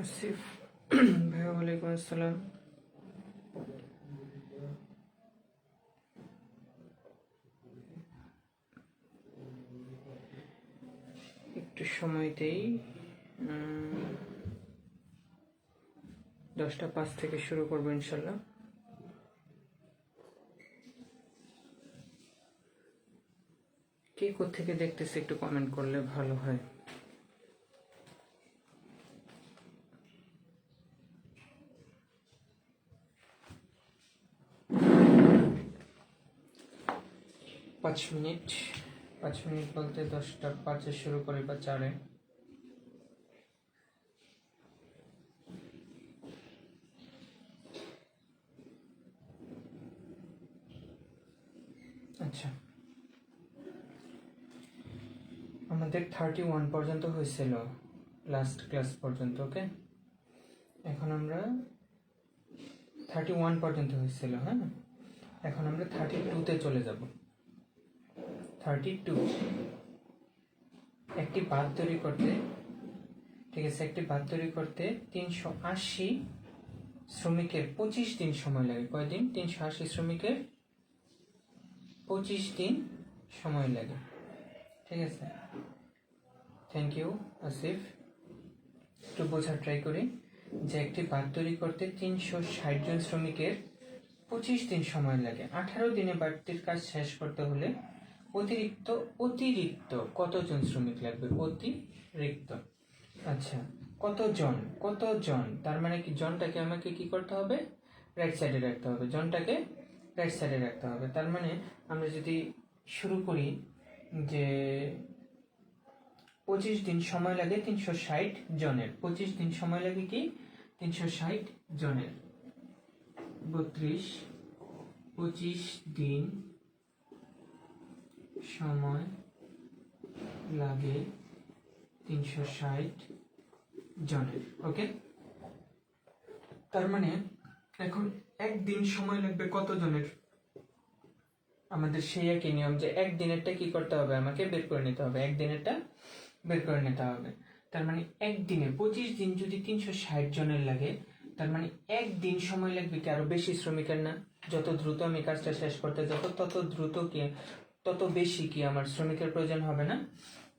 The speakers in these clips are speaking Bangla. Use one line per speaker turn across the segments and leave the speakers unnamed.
আসিফ ভাইয়া ওয়ালাইকুম আসসালাম। একটু সময়তেই 10টা 5 থেকে শুরু করবো ইনশাল্লাহ। কে কোত্থেকে দেখতেছে একটু কমেন্ট করলে ভালো হয়। পাঁচ মিনিট বলতে 10টা 5-এ শুরু করি বা 4-এ। আচ্ছা, আমাদের 31 পর্যন্ত হয়েছিল লাস্ট ক্লাস পর্যন্ত। ওকে, এখন আমরা 31 পর্যন্ত হয়েছিল। হ্যাঁ, এখন আমরা 32-তে চলে যাব। 32 একটি বাঁধ তৈরি করতে, ঠিক আছে, একটি বাঁধ তৈরি করতে 380 শ্রমিকের 25 দিন সময় লাগে। কয়দিন? 380 শ্রমিকের 25 দিন সময় লাগে। ঠিক আছে, থ্যাংক ইউ আসিফ। একটু বোঝার ট্রাই করি যে একটি বাঁধ তৈরি করতে 360 জন শ্রমিকের 25 দিন সময় লাগে। 18 দিনে বাড়তির কাজ শেষ করতে হলে অতিরিক্ত কতজন শ্রমিক লাগবে? অতিরিক্ত, আচ্ছা, কতজন, তার মানে কি জনটাকে আমাকে কি করতে হবে? রাইট সাইডে রাখতে হবে। জনটাকে রাইট সাইডে রাখতে হবে। তার মানে আমরা যদি শুরু করি যে 25 দিন সময় লাগে 360 জনের। 25 দিন সময় লাগে কি? 360 জনের। 32 25 দিন সময় লাগে 360 জনের। ওকে, তার মানে এখন একদিন সময় লাগবে কত জনের? আমাদের সেই একই নিয়ম যে একদিনেরটা কি করতে হবে? আমাকে বের করে নিতে হবে। একদিনেরটা বের করে নিতে হবে। তার মানে একদিনে 25 দিন যদি 360 জনের লাগে, তার মানে একদিন সময় লাগবে কি আরো বেশি শ্রমিকের না? যত দ্রুত আমি কাজটা শেষ করতে যাব তত দ্রুত কি তত বেশি কি আমার শ্রমিকের প্রয়োজন হবে না?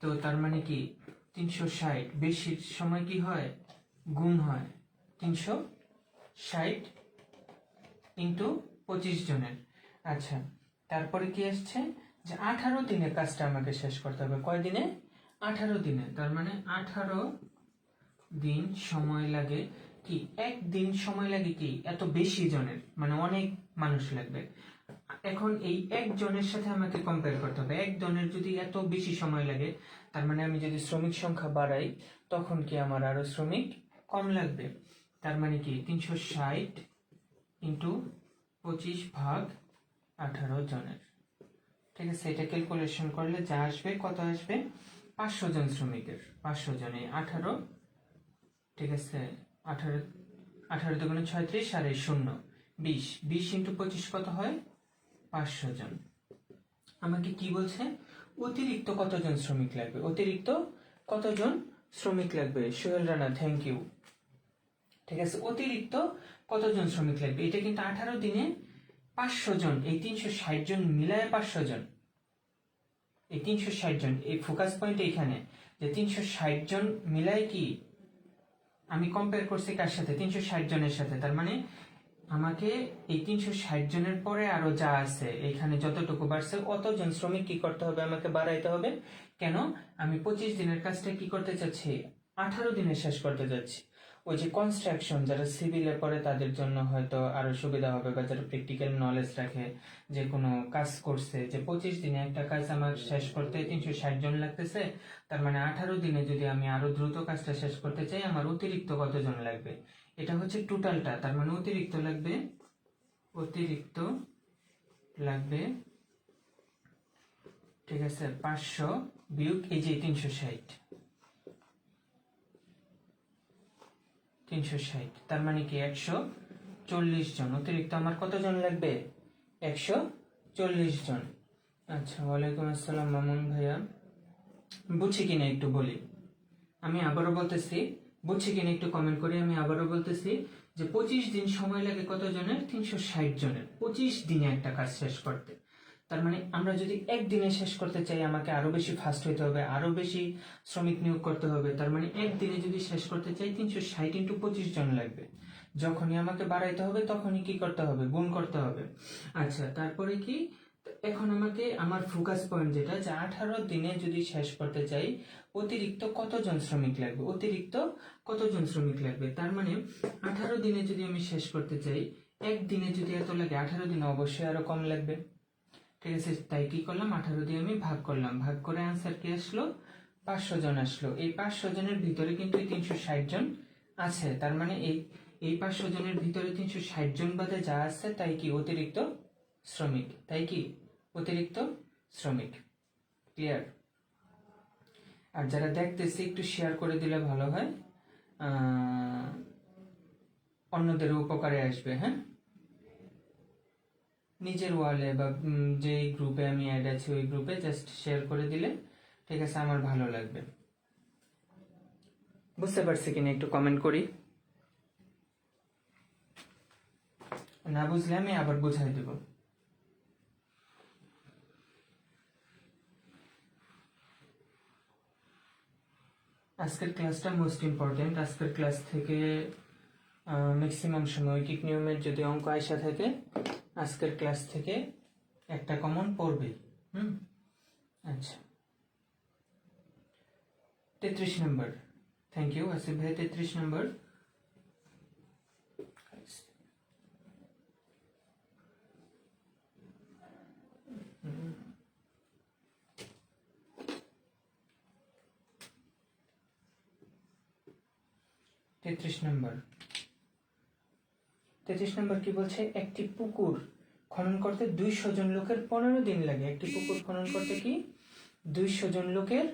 তো তার মানে কি 360 বেশি সময় কি হয়? গুণ হয় 360 ইন্টু 25 জনের। আচ্ছা, তারপরে কি আসছে যে 18 দিনে কাজটা আমাকে শেষ করতে হবে। কয় দিনে? 18 দিনে। তার মানে 18 দিন সময় লাগে কি? একদিন সময় লাগে কি এত বেশি জনের, মানে অনেক মানুষ লাগবে। এখন এই একজনের সাথে আমাকে কম্পেয়ার করতে হবে। একজনের যদি এত বেশি সময় লাগে, তার মানে আমি যদি শ্রমিক সংখ্যা বাড়াই তখন কি আমার আরো শ্রমিক কম লাগবে। তার মানে কি 360 ইন্টু 25 ভাগ 18 জনের। ঠিক আছে, এটা ক্যালকুলেশন করলে যা আসবে, কত আসবে? 500 জন শ্রমিকের। 500 জনে 18, ঠিক আছে, 18 দুগুণে 36 আর 0 20 ইন্টু 25 কত হয়? 500 জন। আমাকে কি বলছে? অতিরিক্ত কতজন শ্রমিক লাগবে? অতিরিক্ত কতজন শ্রমিক লাগবে? Sohel Rana, thank you. ঠিক আছে, অতিরিক্ত কতজন শ্রমিক লাগবে? এটা কিন্তু 18 দিনে 500 জন, এই 360 জন মিলায় 500 জন। এই 360 জন, এই ফোকাস পয়েন্ট এইখানে যে 360 জন মিলায় কি আমি কম্পেয়ার করছি কার সাথে? 360 জনের সাথে। তার মানে আমাকে এই 360 জনের পরে আরো যা আছে এখানে যতটুকু বাড়ছে অতজন শ্রমিক কি করতে হবে? আমাকে বাড়াইতে হবে। কেন? আমি 25 দিনের কাজটা কি করতে চাচ্ছি? 18 দিনে শেষ করতে যাচ্ছি। ওই যে কনস্ট্রাকশন যারা সিভিলে পড়ে তাদের জন্য হয়তো আরো সুবিধা হবে, বা যারা প্র্যাকটিক্যাল নলেজ রাখে, যে কোনো কাজ করছে, যে 25 দিনে একটা কাজ আমার শেষ করতে 360 জন লাগতেছে, তার মানে 18 দিনে যদি আমি আরো দ্রুত কাজটা শেষ করতে চাই আমার অতিরিক্ত কতজন লাগবে? এটা হচ্ছে টোটালটা। তার মানে অতিরিক্ত লাগবে, ঠিক আছে, 500 বিয়োগ এই যে 360, তার মানে কি 140 জন। অতিরিক্ত আমার কতজন লাগবে? 140 জন। আচ্ছা, ওয়ালাইকুম আসসালাম মামুন ভাইয়া। বুঝছি কিনা একটু বলি। আমি আবারও বলতেছি বুঝছি কিনা একটু কমেন্ট করে। আমি আবারও বলতেছি যে 25 দিন সময় লাগে কতজনের? 360 জনের 25 দিনে একটা কাজ শেষ করতে। তার মানে আমরা যদি একদিনে শেষ করতে চাই, আমাকে আরো বেশি ফাস্ট হইতে হবে, আরো বেশি শ্রমিক নিয়োগ করতে হবে। তার মানে একদিনে যদি শেষ করতে চাই 360 ইন্টু 25 জন লাগবে। যখনই আমাকে বাড়াইতে হবে তখনই কি করতে হবে? গুণ করতে হবে। আচ্ছা, তারপরে কি, এখন আমাকে আমার ফোকাস পয়েন্ট যেটা, যে 18 দিনে যদি শেষ করতে চাই অতিরিক্ত কতজন শ্রমিক লাগবে, অতিরিক্ত কতজন শ্রমিক লাগবে। তার মানে 18 দিনে যদি আমি শেষ করতে চাই, একদিনে যদি এত লাগে, 18 দিনে অবশ্যই আরো কম লাগবে। ঠিক আছে, তাই কি করলাম, 18 দিয়ে আমি ভাগ করলাম, ভাগ করে আনসার কি আসলো? 500 জন আসলো। এই 500 জনের ভিতরে কিন্তু 360 জন আছে। তার মানে এই 500 জনের ভিতরে 360 জন বাদে যা আছে তাই কি? অতিরিক্ত শ্রমিক। তাই কি? অতিরিক্ত শ্রমিক। ক্লিয়ার? আর যারা দেখতেছে একটু শেয়ার করে দিলে ভালো হয়, অন্যদের উপকারে আসবে। হ্যাঁ, নিজের ওয়ালে বা যে গ্রুপে আমি অ্যাড আছি ওই গ্রুপে জাস্ট শেয়ার করে দিলে, ঠিক আছে, আমার ভালো লাগবে। বুঝতে পারছি কিনা একটু কমেন্ট করি। না বুঝলে আমি আবার বুঝাই দেব। আজকের ক্লাসটা মোস্ট ইম্পর্টেন্ট। আজকের ক্লাস থেকে ম্যাক্সিমাম সময় ঐকিক নিয়মের যদি অঙ্ক আয়সা থাকে, আজকের ক্লাস থেকে একটা কমন পড়বে। আচ্ছা, 33 নম্বর। থ্যাংক ইউ আসিফ ভাই। 33 নম্বর, তেত্রিশ নম্বর কি বলছে? একটি পুকুর খনন করতে 200 জন লোকের 15 দিন লাগে। একটি পুকুর খনন করতে কি 200 জন লোকের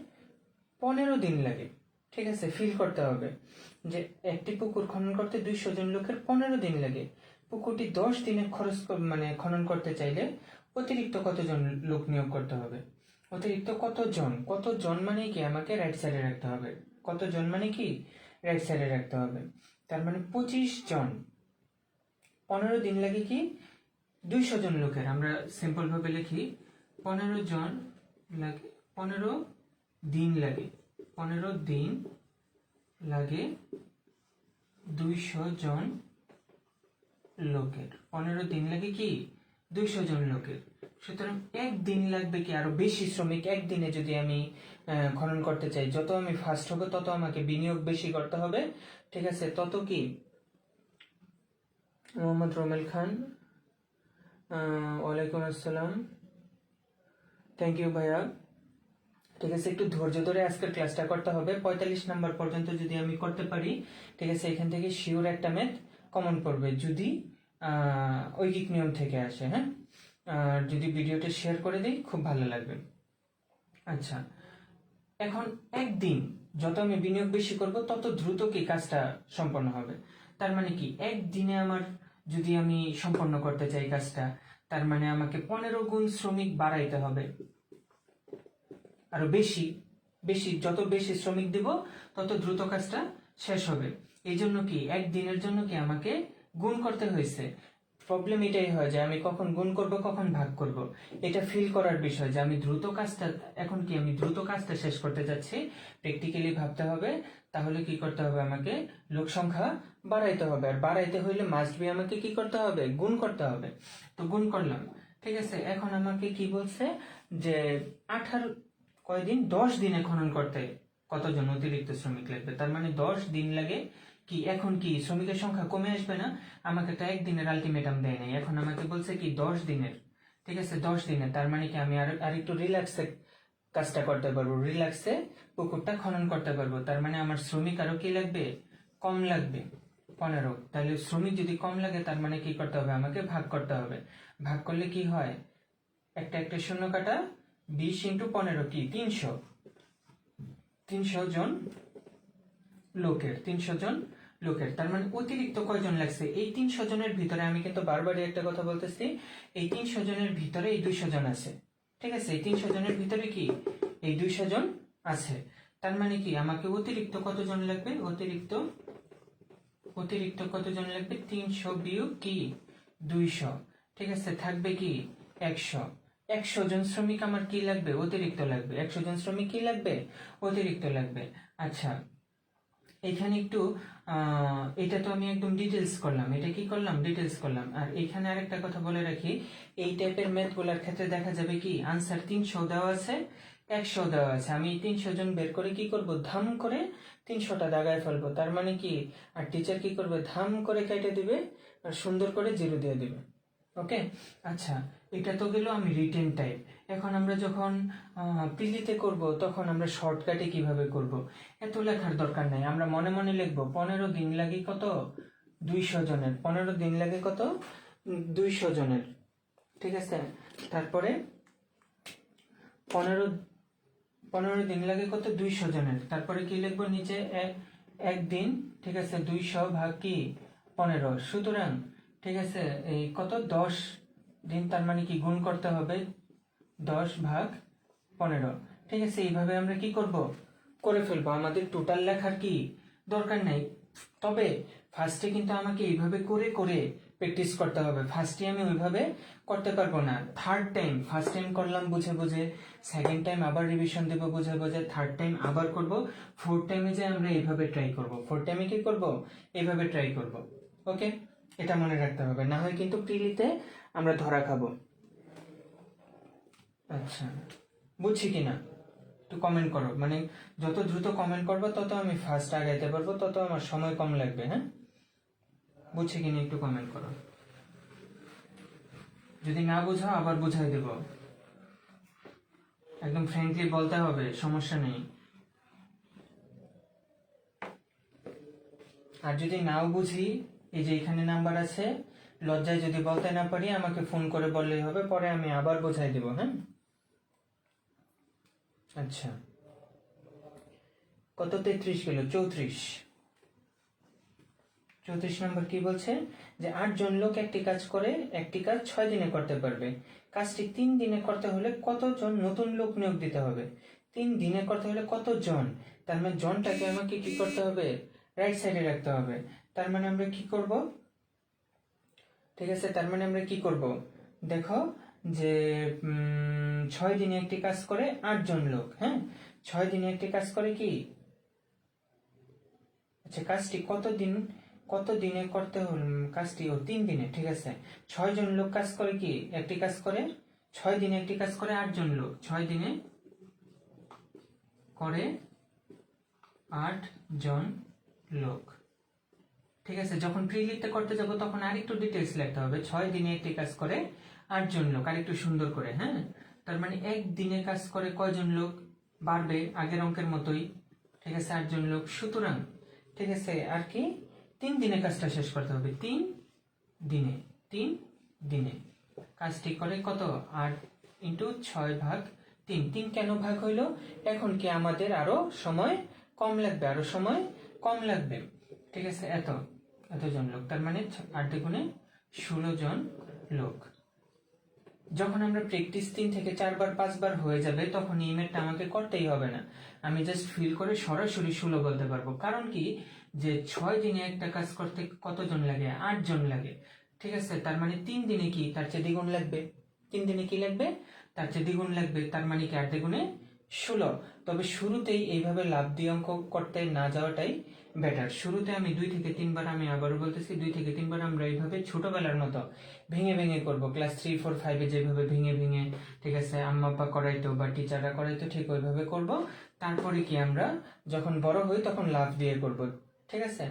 15 দিন লাগে। ঠিক আছে, ফিল করতে হবে যে একটি পুকুর খনন করতে 200 জন লোকের 15 দিন লাগে। পুকুরটি 10 দিনে খরচ মানে খনন করতে চাইলে অতিরিক্ত কতজন লোক নিয়োগ করতে হবে? অতিরিক্ত কতজন মানে কি আমাকে রাইট সাইডে রাখতে হবে। কতজন মানে কি রাইট সাইডে রাখতে হবে। তার মানে 25 জন, 15 দিন লাগে কি 200 জন লোকের। আমরা সিম্পল ভাবে লিখি 15 জন লাগে, 15 দিন লাগে, 15 দিন লাগে 200 জন লোকের। 15 দিন লাগে কি 200 জন লোকের। সুতরাং একদিন লাগবে কি আরো বেশি শ্রমিক। একদিনে যদি আমি খনন করতে চাই, যত আমি ফাস্ট হবে তত আমাকে বিনিয়োগ বেশি করতে হবে। ঠিক আছে, তত কি মোহাম্মদ রোমেল খান, ওয়ালাইকুম আসসালাম, থ্যাংক ইউ ভাইয়া। ঠিক আছে, একটু ধৈর্য ধরে আজকের ক্লাসটা করতে হবে। 45 নাম্বার পর্যন্ত যদি আমি করতে পারি, ঠিক আছে, এখান থেকে শিওর একটা ম্যাথ কমন পড়বে, যদি ঐকিক নিয়ম থেকে আসে। হ্যাঁ, যদি ভিডিওটা শেয়ার করে দিই খুব ভালো লাগবে। আচ্ছা, এখন একদিন যত আমি বিনিয়োগ বেশি করব তত দ্রুত কি কাজটা সম্পন্ন হবে। তার মানে কি একদিনে আমার যদি আমি সম্পন্ন করতে চাই কাজটা, তার মানে আমাকে 15 গুণ শ্রমিক বাড়াইতে হবে, আরো বেশি যত বেশি শ্রমিক দিব তত দ্রুত কাজটা শেষ হবে। এই জন্য কি একদিনের জন্য কি আমাকে গুণ করতে হয়েছে। প্রবলেম এটাই হয় যে আমি কখন গুণ করব কখন ভাগ করব, এটা ফিল করার বিষয় যে আমি দ্রুত কাজটা, এখন কি আমি দ্রুত কাজটা শেষ করতে যাচ্ছি, প্র্যাকটিক্যালি ভাবতে হবে। তাহলে কি করতে হবে, আমাকে লোক সংখ্যা বাড়াইতে হবে, আর বাড়াইতে হইলে মাস্ট বি আমাকে কি করতে হবে, গুণ করতে হবে। তো গুণ করলাম। ঠিক আছে, এখন আমাকে কি বলছে যে 18 কয়দিন, 10 দিনে খনন করতে কতজন অতিরিক্ত শ্রমিক লাগবে। তার মানে 10 দিন লাগে কি, এখন কি শ্রমিকের সংখ্যা কমে আসবে না? আমাকে তো একদিনের আলটিমেটাম দেয় নাই, এখন আমাকে বলছে কি 10 দিনের। ঠিক আছে, 10 দিনের, তার মানে কি আমি আর একটু রিল্যাক্সে কাজটা করতে পারবো, রিল্যাক্সে পুকুরটা খনন করতে পারবো। তার মানে আমার শ্রমিক আরো কি লাগবে, কম লাগবে, 15। তাহলে শ্রমিক যদি কম লাগে তার মানে কি করতে হবে, আমাকে ভাগ করতে হবে। ভাগ করলে কি হয়, একটা শূন্য কাটা, 20 ইন্টু 15 কি 300 জন লোকের, 300 জন লোকের। তার মানে অতিরিক্ত কয়জন লাগছে, এই 300 জনের ভিতরে, আমি কিন্তু বারবারই একটা কথা বলতেছি, এই 300 জনের ভিতরে এই 200 জন আছে। ঠিক আছে, এই 300 জনের ভিতরে কি এই 200 জন আছে। তার মানে কি আমাকে অতিরিক্ত কতজন লাগবে, অতিরিক্ত কতজন লাগবে, 300 বিয়োগ কি 200, ঠিক আছে, থাকবে কি 100। 100 জন শ্রমিক আমার কি লাগবে, অতিরিক্ত লাগবে, 100 জন শ্রমিক কি লাগবে, অতিরিক্ত লাগবে। আচ্ছা, এখানে একটু এটা তো আমি একদম ডিটেলস করলাম, এটা কি করলাম, ডিটেলস করলাম। আর এখানে আরেকটা কথা বলে রাখি, এই টাইপের ম্যাথগুলোর ক্ষেত্রে দেখা যাবে কি আনসার 300 দেওয়া আছে, 100 দেওয়া আছে, আমি 300 জন বের করে কি করব, ধাম করে 300টা দাগায় ফেলবো। তার মানে কি, আর টিচার কি করবে, ধাম করে কেটে দিবে আর সুন্দর করে জিরো দিয়ে দিবে। ওকে, আচ্ছা, এটা তো গেল আমি রিটেন টাইপ। এখন আমরা যখন প্রিলিতে করব তখন আমরা শর্টকাটে কিভাবে করব, এত লেখার দরকার নাই, আমরা মনে মনে লিখবো 15 দিন লাগে কত, 200 জনের, 15 দিন লাগে কত, 200 জনের, ঠিক আছে। তারপরে 15 দিন লাগে কত, 200 জনের, তারপরে কি লিখবো নিচে, একদিন, ঠিক আছে, 200 ভাগ কি 15, সুতরাং ঠিক আছে এই কত 10 দিন, তার মানে কি গুণ করতে হবে 10 ভাগ 15, ঠিক আছে। এইভাবে আমরা কি করব, করে ফেলবো, আমাদের টোটাল লেখার কি দরকার নাই। তবে ফার্স্টে কিন্তু আমাকে এইভাবে করে করে প্র্যাকটিস করতে হবে, ফার্স্টে আমি ওইভাবে করতে পারবো না। থার্ড টাইম, ফার্স্ট টাইম করলাম বুঝে বুঝে, সেকেন্ড টাইম আবার রিভিশন দেবো বুঝে বুঝে, থার্ড টাইম আবার করব, ফোর্থ টাইমে যে আমরা এইভাবে ট্রাই করব, ফোর্থ টাইমে কি করব, এইভাবে ট্রাই করব। ওকে, এটা মনে রাখতে হবে, না হয় কিন্তু প্রিলিতে আমরা ধরা খাবো। আচ্ছা, বুঝছি কিনা একটু কমেন্ট করো, মানে যত দ্রুত কমেন্ট করবো তত আমি ফার্স্ট আগাইতে পারবো, তত আমার সময় কম লাগবে। হ্যাঁ, বুঝছি কিনা একটু কমেন্ট করো, যদি না বুঝো আবার বুঝাই দেব, একদম ফ্র্যাঙ্কলি বলতে হবে, সমস্যা নেই। আর যদি নাও বুঝি, এই যে এখানে নাম্বার আছে, লজ্জায় যদি বলতে না পারি আমাকে ফোন করে বললেই হবে, পরে আমি আবার বোঝাই দেব। হ্যাঁ, আচ্ছা, কত 33 গেল, 34 নম্বর কি বলছে, যে 8 জন লোক একটি কাজ করে, একটি কাজ 6 দিনে করতে পারবে, কাজটি 3 দিনে করতে হলে কতজন নতুন লোক নিয়োগ দিতে হবে, 3 দিনে করতে হলে কতজন, তার মানে জনটাকে আমাকে কি করতে হবে, রাইট সাইডে রাখতে হবে। তার মানে আমরা কি করব, ঠিক আছে, তার মানে আমরা কি করব, দেখো যে 6 দিনে একটি কাজ করে 8 জন লোক, হ্যাঁ 6 দিনে একটি কাজ করে কি, আচ্ছা কাজটি কত দিনে করতে হল, কাজটি 3 দিনে, ঠিক আছে। 6 জন লোক কাজ করে কি, একটি কাজ করে 6 দিনে, একটি কাজ করে 8 জন লোক, 6 দিনে করে 8 জন লোক, ঠিক আছে। যখন প্রিলিতে করতে যাব তখন আরেকটু ডিটেলস লিখতে হবে, 6 দিনে একটি কাজ করে 8 জন লোক, আর একটু সুন্দর করে। হ্যাঁ, তার মানে এক দিনে কাজ করে কয়জন লোক, বাড়বে আগের অঙ্কের মতোই, ঠিক আছে, 8 জন লোক, সুতরাং ঠিক আছে, আর কি 3 দিনে কাজটা শেষ করতে হবে, 3 দিনে কাজটি করে কত, 8 ইন্টু 6 ভাগ 3, 3 কেন ভাগ হইলো, এখন কি আমাদের আরো সময় কম লাগবে, ঠিক আছে, এতজন লোক, তার মানে 8 গুণে 16 জন লোক। যখন আমরা প্র্যাকটিস 3 থেকে 4 বার 5 বার হয়ে যাবে তখন এই ম্যাথটা আমাকে করতেই হবে না, আমি জাস্ট ফিল করে সরাসরি 16 বলতে পারবো। কারণ কি, যে 6 দিনে একটা কাজ করতে কতজন লাগে, 8 জন লাগে, ঠিক আছে। তার মানে 3 দিনে কি তার চেয়ে দ্বিগুণ লাগবে, 3 দিনে কি লাগবে, তার চেয়ে দ্বিগুণ লাগবে, তার মানে কি 8 দ্বিগুণে 16। তবে শুরুতেই এইভাবে লাভ দিয়ে অঙ্ক করতে না যাওয়াটাই বেটার। শুরুতে আমি 2 থেকে 3 বার, আমি আবারও বলতেছি 2 থেকে 3 বার আমরা এইভাবে ছোটবেলার মতো ভেঙে ভেঙে করব, ক্লাস 3, 4, 5 যেভাবে ভেঙে ভেঙে, ঠিক আছে, আম্মা আব্বা করাইতো বা টিচাররা করাইতো, ঠিক ওইভাবে করব। তারপরে কি আমরা যখন বড় হই তখন লাভ দিয়ে করব, ঠিক আছে।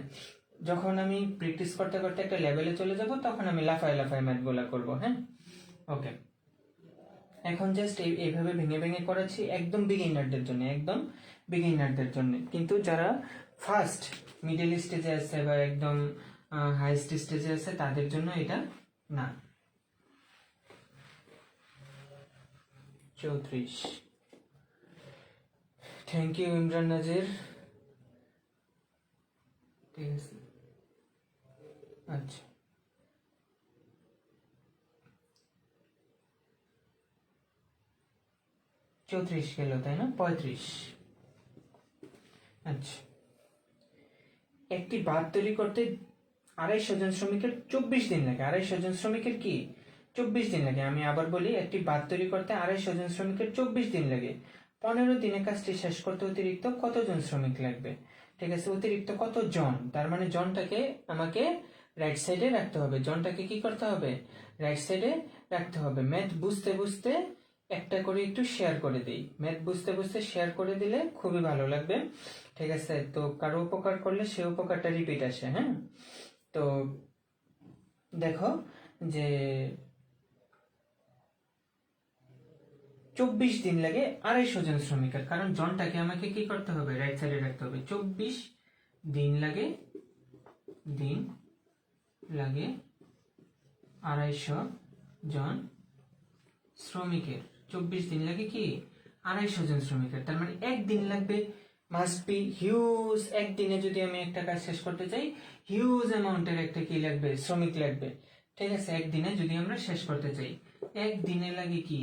যখন আমি প্র্যাকটিস করতে করতে একটা লেভেলে চলে যাব তখন আমি লাফায় লাফায় ম্যাথগুলা করব। হ্যাঁ, ওকে, এখন জাস্ট এইভাবে ভেঙে ভেঙে করাচ্ছি একদম বিগিনারদের জন্য, কিন্তু যারা ফার্স্ট মিডল স্টেজে আছে বা একদম হাইস্ট স্টেজে আছে তাদের জন্য এটা না। 34, থ্যাংক ইউ ইমরান নাজির, ঠিক আছে। আচ্ছা, 34 গেল তাই না, 35, আচ্ছা, একটি বাঁধ তৈরি করতে 250 জন শ্রমিকের 24 দিন লাগে। 250 জন শ্রমিকের কি 24 দিন লাগে। আমি আবার বলি, একটি বাঁধ তৈরি করতে 250 জন শ্রমিকের 24 দিন লাগে। 15 দিনে কাজটি শেষ করতে অতিরিক্ত কতজন শ্রমিক লাগবে? ঠিক আছে, অতিরিক্ত কত জন, তার মানে জনটাকে আমাকে রাইট সাইডে রাখতে হবে। জনটাকে কি করতে হবে? রাইট সাইডে রাখতে হবে। ম্যাথ বুঝতে বুঝতে একটা করে একটু শেয়ার করে দিই। ম্যাথ বুঝতে বুঝতে শেয়ার করে দিলে খুবই ভালো লাগবে। ঠিক আছে, তো কারো উপকার করলে সে উপকারটা রিপিট আসে। হ্যাঁ, তো দেখো যে 24 দিন লাগে 250 জন শ্রমিকের, কারণ জনটাকে আমাকে কি করতে হবে? রাইট সাইডে রাখতে হবে। 24 দিন লাগে 250 জন শ্রমিকের। 24 দিন লাগে কি 250 জন শ্রমিকের, তার মানে একদিন লাগবে। Must be huge. একদিনে যদি আমি একটা কাজ শেষ করতে চাই, হিউজ অ্যামাউন্টের একটা কি লাগবে? শ্রমিক লাগবে। ঠিক আছে, একদিনে যদি আমরা শেষ করতে চাই, একদিনে লাগে কি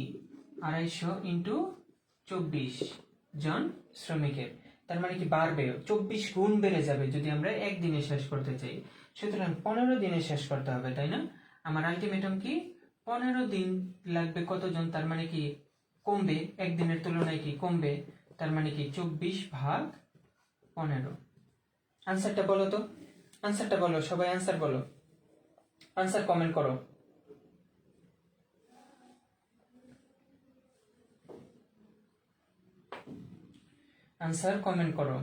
250 ইন্টু 24 জন শ্রমিকের, তার মানে কি বাড়বে, 24 গুণ বেড়ে যাবে যদি আমরা একদিনে শেষ করতে চাই। সুতরাং 15 দিনে শেষ করতে হবে, তাই না? আমার আলটিমেটাম কি 15 দিন লাগবে কতজন, তার মানে কি কমবে, একদিনের তুলনায় কি কমবে, তার মানে কি 24/15। আনসারটা বলো তো, আনসারটা বলো, সবাই আনসার বলো, আনসার কমেন্ট করো। আনসার কমেন্ট করো।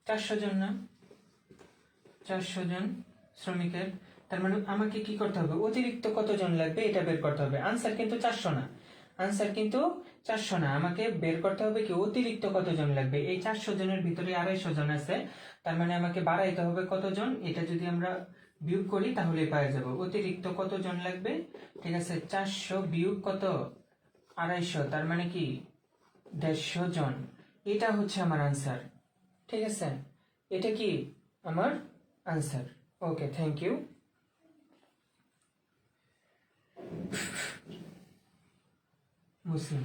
চারশো জন না, 400 জন শ্রমিকের, তার মানে আমাকে কি করতে হবে? অতিরিক্ত কতজন লাগবে এটা বের করতে হবে। আনসার কিন্তু 400 না, আনসার কিন্তু 400 না, আমাকে বের করতে হবে কি অতিরিক্ত কতজন লাগবে। এই 400 জনের ভিতরে 250 জন আছে, তার মানে আমাকে বাড়াইতে হবে কতজন, এটা যদি আমরা বিয়োগ করি তাহলে পাওয়া যাবে অতিরিক্ত কতজন লাগবে। ঠিক আছে, 400 বিয়োগ কত 250, তার মানে কি 150 জন। এটা হচ্ছে আমার আনসার। ঠিক আছে, এটা কি আমার answer. Okay, thank you. Muslim,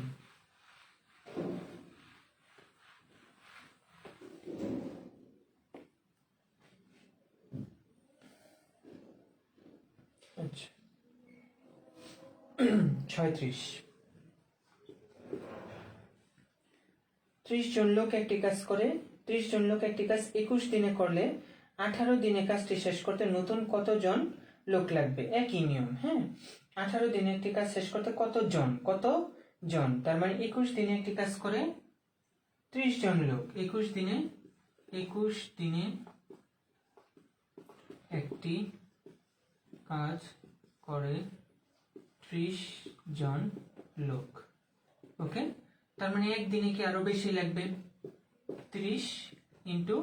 আচ্ছা 36। 30 জন লোক একটি কাজ করে, 30 জন লোক একটি কাজ 21 দিনে করলে 18 দিনে কাজটি শেষ করতে নতুন কতজন লোক লাগবে? একই নিয়ম। হ্যাঁ, 18 দিনে একটি কাজ শেষ করতে কতজন, তার মানে 21 দিনে একটি কাজ করে 30 জন লোক, 21 দিনে একটি কাজ করে 30 জন লোক। ওকে, তার মানে একদিনে কি আরো বেশি লাগবে, 30 ইন্টু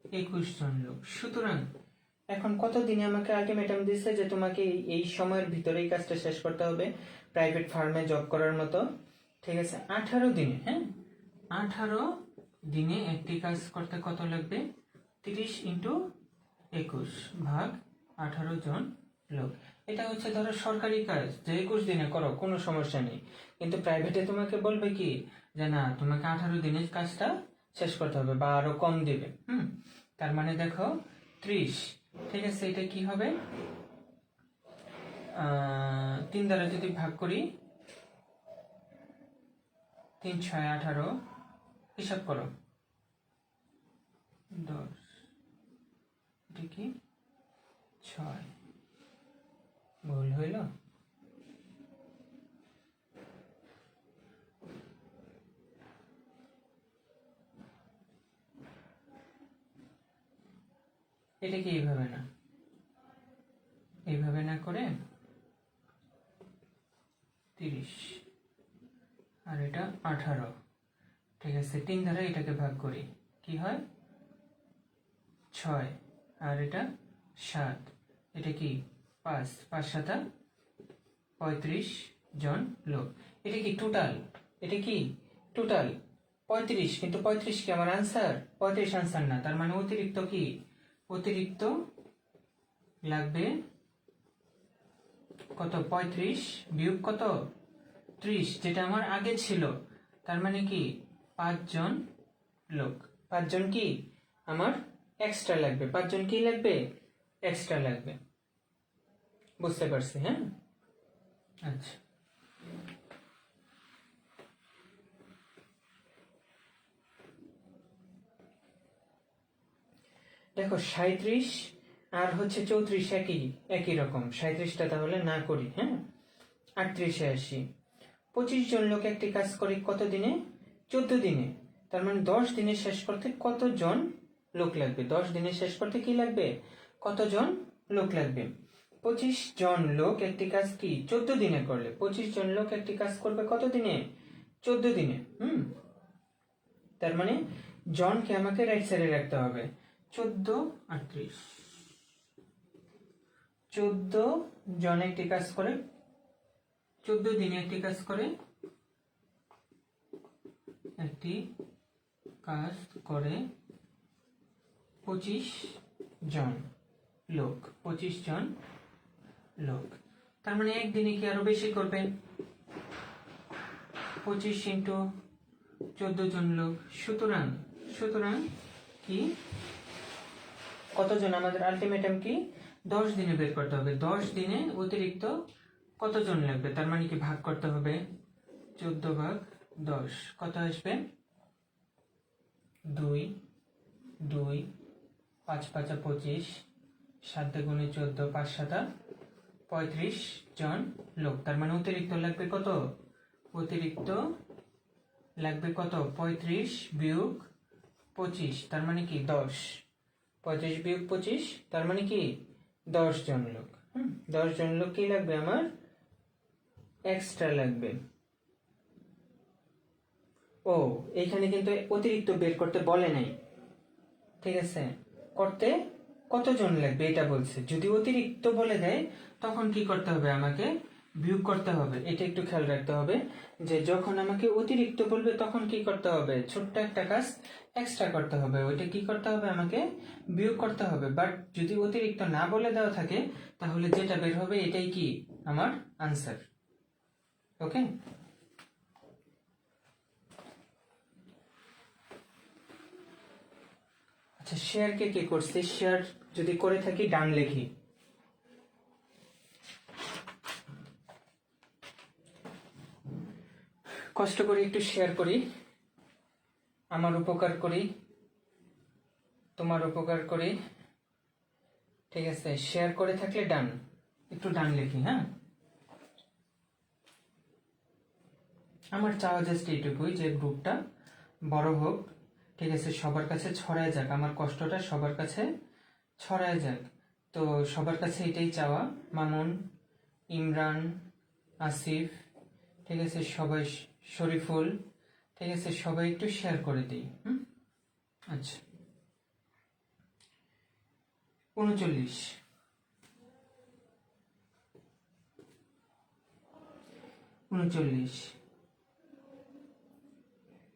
21 জন লোক। সুতরাং এখন কত দিনে আমাকে আলটিমেটাম দিচ্ছে যে তোমাকে এই সময়ের ভিতরেই কাজটা শেষ করতে হবে, প্রাইভেট ফার্মে জব করার মতো। ঠিক আছে, 18 দিনে, হ্যাঁ 18 দিনে একটি কাজ করতে কত লাগবে? 30 ইন্টু 21 ভাগ 18 জন লোক। এটা হচ্ছে ধরো সরকারি কাজ, যে 21 দিনে করো কোনো সমস্যা নেই, কিন্তু প্রাইভেটে তোমাকে বলবে কি যে না তোমাকে 18 দিনে কাজটা শেষ করতে হবে বা আরো কম দিবে। তার মানে দেখো 30, ঠিক আছে, এটা কি হবে 3 দ্বারা যদি ভাগ করি, 3 6 18, হিসাব করো 10, এটা কি 6, ভুল হইল, এটা কি এইভাবে না করে 30 আর এটা 18, ঠিক আছে, 3 দ্বারা এটাকে ভাগ করি, কি হয় 6 আর এটা 7, এটা কি 5, 5 7 35 জন লোক। এটা কি টোটাল, 35, কিন্তু 35 কি আমার আনসার? 35 আনসার না, তার মানে অতিরিক্ত কি? অতিরিক্ত লাগবে কত? 35 বিয়োগ কত? 30, যেটা আমার আগে ছিল। তার মানে কি 5 জন লোক, 5 জন কি আমার এক্সট্রা লাগবে, 5 জন কি লাগবে? এক্সট্রা লাগবে। বুঝতে পারছি? হ্যাঁ, আচ্ছা। দেখো 37 আর হচ্ছে 34 একই রকম। 37টা তাহলে না করি। হ্যাঁ, 38-এ আসি। 25 জন লোক একটি কাজ করে কত দিনে? 14 দিনে। তার মানে 10 দিনে শেষ করতে কতজন লোক লাগবে? 10 দিনে শেষ করতে কি লাগবে? কতজন লোক লাগবে? 25 জন লোক একটি কাজ কি 14 দিনে করলে, 25 জন লোক একটি কাজ করবে কত দিনে? 14 দিনে। তার মানে জনকে আমাকে রাইট সাইডে রাখতে হবে। 14 38, 14 জন একটি কাজ করে 14 দিনে একটি কাজ করে, একটি কাজ করে 25 জন লোক, 25 জন লোক। তার মানে একদিনে কি আরো বেশি করবেন? 25 ইন্টু 14 জন লোক, সুতরাং কি কতজন? আমাদের আলটিমেটাম কি 10 দিনে বের করতে হবে। 10 দিনে অতিরিক্ত কতজন লাগবে? তার মানে কি ভাগ করতে হবে, 14 ভাগ 10, কত আসবে? 2, 2, 5 5 25, 7 গুণে 14, 5 7 35 জন লোক। তার মানে অতিরিক্ত লাগবে কত? অতিরিক্ত লাগবে কত? 35 বিয়োগ 25, তার মানে কি 10। 35 বিয়োগ 25, তার মানে কি 10 জন লোক। 10 জন লোক কি লাগবে আমার? এক্সট্রা লাগবে। ও, এইখানে কিন্তু অতিরিক্ত বের করতে বলে নাই, ঠিক আছে? করতে কতজন লাগবে এটা বলছে। যদি অতিরিক্ত বলে দেয় তখন কি করতে হবে? আমাকে বিয়োগ করতে হবে। এটা একটু খেয়াল রাখতে হবে যে যখন আমাকে অতিরিক্ত বলবে তখন কি করতে হবে? ছোট্ট একটা কাজ এক্সট্রা করতে হবে, ওইটা কি করতে হবে? আমাকে বিয়োগ করতে হবে। বাট যদি অতিরিক্ত না বলে দেওয়া থাকে তাহলে যেটা বের হবে এটাই কি আমার আনসার। ওকে, আচ্ছা, শেয়ার কে করছে? শেয়ার যদি করে থাকি ডান লিখি। কষ্ট করে একটু শেয়ার করি, আমার উপকার করি, তোমার উপকার করি, ঠিক আছে? শেয়ার করে থাকলে ডান, একটু ডান লিখি। হ্যাঁ, আমার চাওয়া জাস্ট এইটুকুই যে গ্রুপটা বড় হোক, ঠিক আছে? সবার কাছে ছড়ায় যাক, আমার কষ্টটা সবার কাছে ছড়ায় যাক। তো সবার কাছে এটাই চাওয়া। মামুন, ইমরান, আসিফ, ঠিক আছে, সবাই, শরীফুল, ঠিক আছে, সবাই একটু শেয়ার করে দিই। আচ্ছা, 39,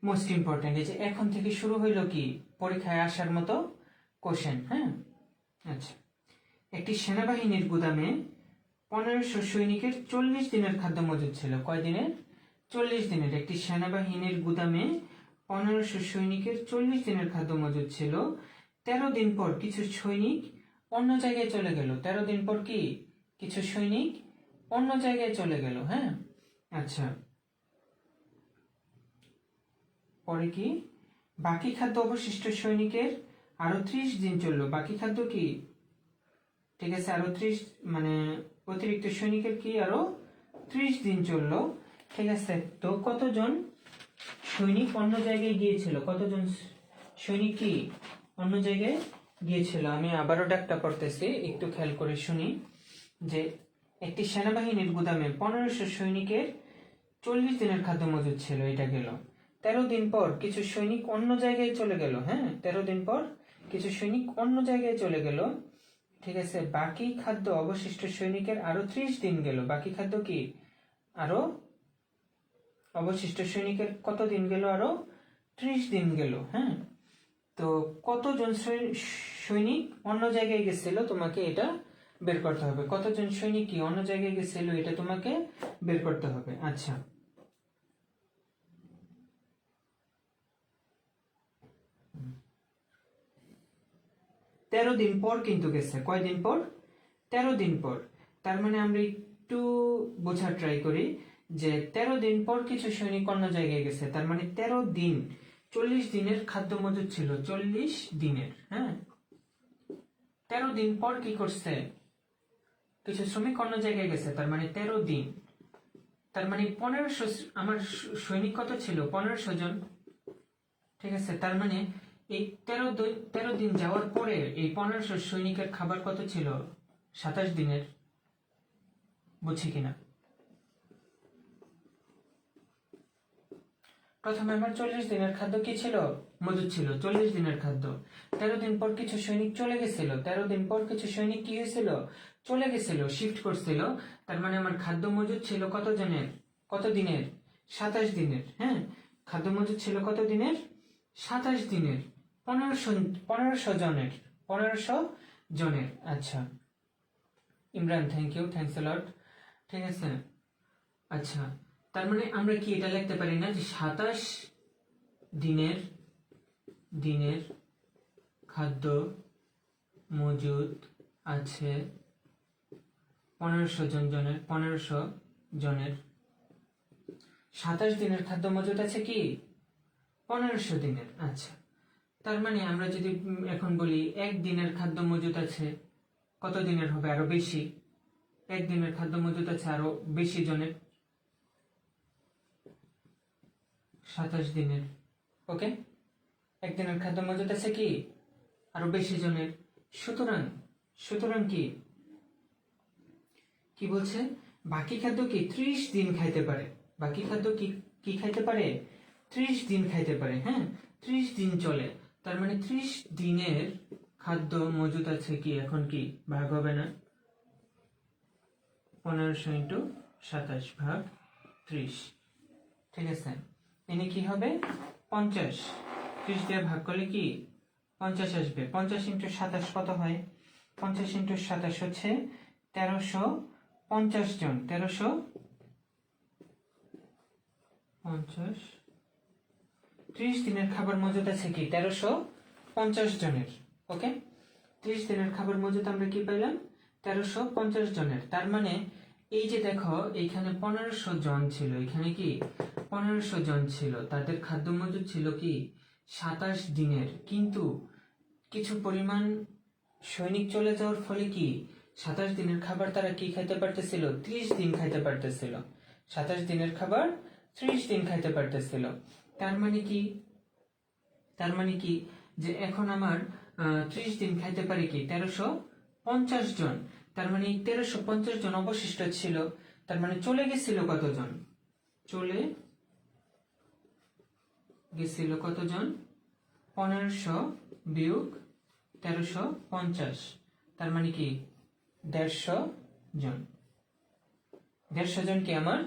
মোস্ট ইম্পর্টেন্ট। এই যে এখন থেকে শুরু হইলো কি পরীক্ষায় আসার মতো কোশ্চেন। হ্যাঁ, আচ্ছা, একটি সেনাবাহিনীর গুদামে 1500 সৈনিকের 40 দিনের খাদ্য মজুদ ছিল। কয় দিনের? 40 দিনের। একটি সেনাবাহিনীর গুদামে 1500 সৈনিকের 40 দিনের খাদ্য মজুদ ছিল। 13 দিন পর কিছু সৈনিক অন্য জায়গায় চলে গেল। 13 দিন পর কি কিছু সৈনিক অন্য জায়গায় চলে গেল। হ্যাঁ, আচ্ছা, পরে কি বাকি খাদ্য অবশিষ্ট সৈনিকের আরো 30 দিন চললো। বাকি খাদ্য কি, ঠিক আছে, আরো 30, মানে অতিরিক্ত সৈনিকের কি আরো 30 দিন চললো, ঠিক আছে? তো কতজন সৈনিক অন্য জায়গায় গিয়েছিল? কতজন সৈনিক কি অন্য জায়গায় গিয়েছিল? আমি আবারও ডাকটা পড়তেছি, একটু খেয়াল করে শুনি। যে একটি সেনাবাহিনীর গুদামে 1500 সৈনিকের 40 দিনের খাদ্য মজুদ ছিল, এটা গেল। 13 দিন পর কিছু সৈনিক অন্য জায়গায় চলে গেল। হ্যাঁ, 13 দিন পর কিছু সৈনিক অন্য জায়গায় চলে গেল, ঠিক আছে? বাকি খাদ্য অবশিষ্ট সৈনিকের আরো 30 দিন গেল। বাকি খাদ্য কি আরো অবশিষ্ট সৈনিকের কত দিন গেল? আরো 30 দিন গেল, হ্যাঁ। তো কতজন সৈনিক অন্য জায়গায় গেছিল তোমাকে এটা বের করতে হবে। কতজন সৈনিক কি অন্য জায়গায় গেছিল এটা তোমাকে বের করতে হবে। আচ্ছা, তেরো দিন পর কিন্তু গেছে। কয়দিন পর? 13 দিন পর। তার মানে আমরা একটু বোঝার ট্রাই করি যে 13 দিন পর কিছু সৈনিক অন্য জায়গায় গেছে, তার মানে 13 দিন, 40 দিনের খাদ্য মজুদ ছিল, 40 দিনের, হ্যাঁ। 13 দিন পর কি করছে? কিছু শ্রমিক অন্য জায়গায় গেছে, তার মানে 13 দিন, তার মানে 1500। আমার সৈনিক কত ছিল? 1500 জন, ঠিক আছে। তার মানে এই 13 দিন যাওয়ার পরে এই 1500 সৈনিকের খাবার কত ছিল? 27 দিনের। বুঝছি কিনা? প্রথমে আমার 40 দিনের খাদ্য কি ছিল? মজুদ ছিল, 40 দিনের খাদ্য। 13 দিন পর কিছু সৈনিক চলে গেছিল, 13 দিন পর কিছু সৈনিক কি হয়েছিল? চলে গেছিল, শিফট করছিল। তার মানে আমার খাদ্য মজুদ ছিল কত জনের? কত দিনের? 27 দিনের, হ্যাঁ। খাদ্য মজুদ ছিল কত দিনের? 27 দিনের, 1500 জনের, 1500 জনের। আচ্ছা Imran, thank you, thanks a lot, ঠিক আছে। আচ্ছা, তার মানে আমরা কি এটা লিখতে পারি না যে 27 দিনের দিনের খাদ্য মজুদ আছে 1500 জনের, 1500 জনের। 27 দিনের খাদ্য মজুদ আছে কি? 1500 দিনের। আচ্ছা, তার মানে আমরা যদি এখন বলি একদিনের খাদ্য মজুদ আছে কত দিনের হবে? আরো বেশি। একদিনের খাদ্য মজুদ আছে আরো বেশি জনের, 27 দিনের, ওকে। একদিনের খাদ্য মজুদ আছে কি? আরো বেশি জনের। সুতরাং সুতরাং কি কি বলছে? বাকি খাদ্য কি 30 দিন খাইতে পারে। বাকি খাদ্য কি কি খাইতে পারে? 30 দিন খাইতে পারে, হ্যাঁ। 30 দিন চলে, তার মানে 30 দিনের খাদ্য মজুদ আছে কি? এখন কি ভাগ হবে না? 1500 ইন্টু 27 ভাগ 30, ঠিক আছে। এনে কি হবে? 50। 30 দিয়ে ভাগ করলে কি 50 আসবে। 50 ইন্টু 27 কত হয়? 50 ইন্টু 27 হচ্ছে 1350 জন। 1350। 30 দিনের খাবার মজুদ আছে কি? 1350 জনের, ওকে। 30 দিনের খাবার মজুদ আমরা কি পেলাম? 1350 জনের। তার মানে এই যে দেখো এইখানে 1500 জন ছিল, এখানে কি 1500 জন ছিল, তাদের খাদ্য মজুদ ছিল কি 27 দিনের। কিন্তু কিছু পরিমাণ সৈনিক চলে যাওয়ার ফলে কি 27 দিনের খাবার তারা কি খাইতে পারতেছিল? 30 দিন খাইতে পারতেছিল। 27 দিনের খাবার 30 দিন খাইতে পারতেছিল। তার মানে কি? তার মানে কি যে এখন আমার 30 দিন খাইতে পারে কি 1350 জন। তার মানে 1350 জন অবশিষ্ট ছিল। তার মানে চলে গেছিল কতজন? চলে গেছিল কতজন? 1500 বিয়োগ 1350, তার মানে কি 150 জন। 150 জন কি আমার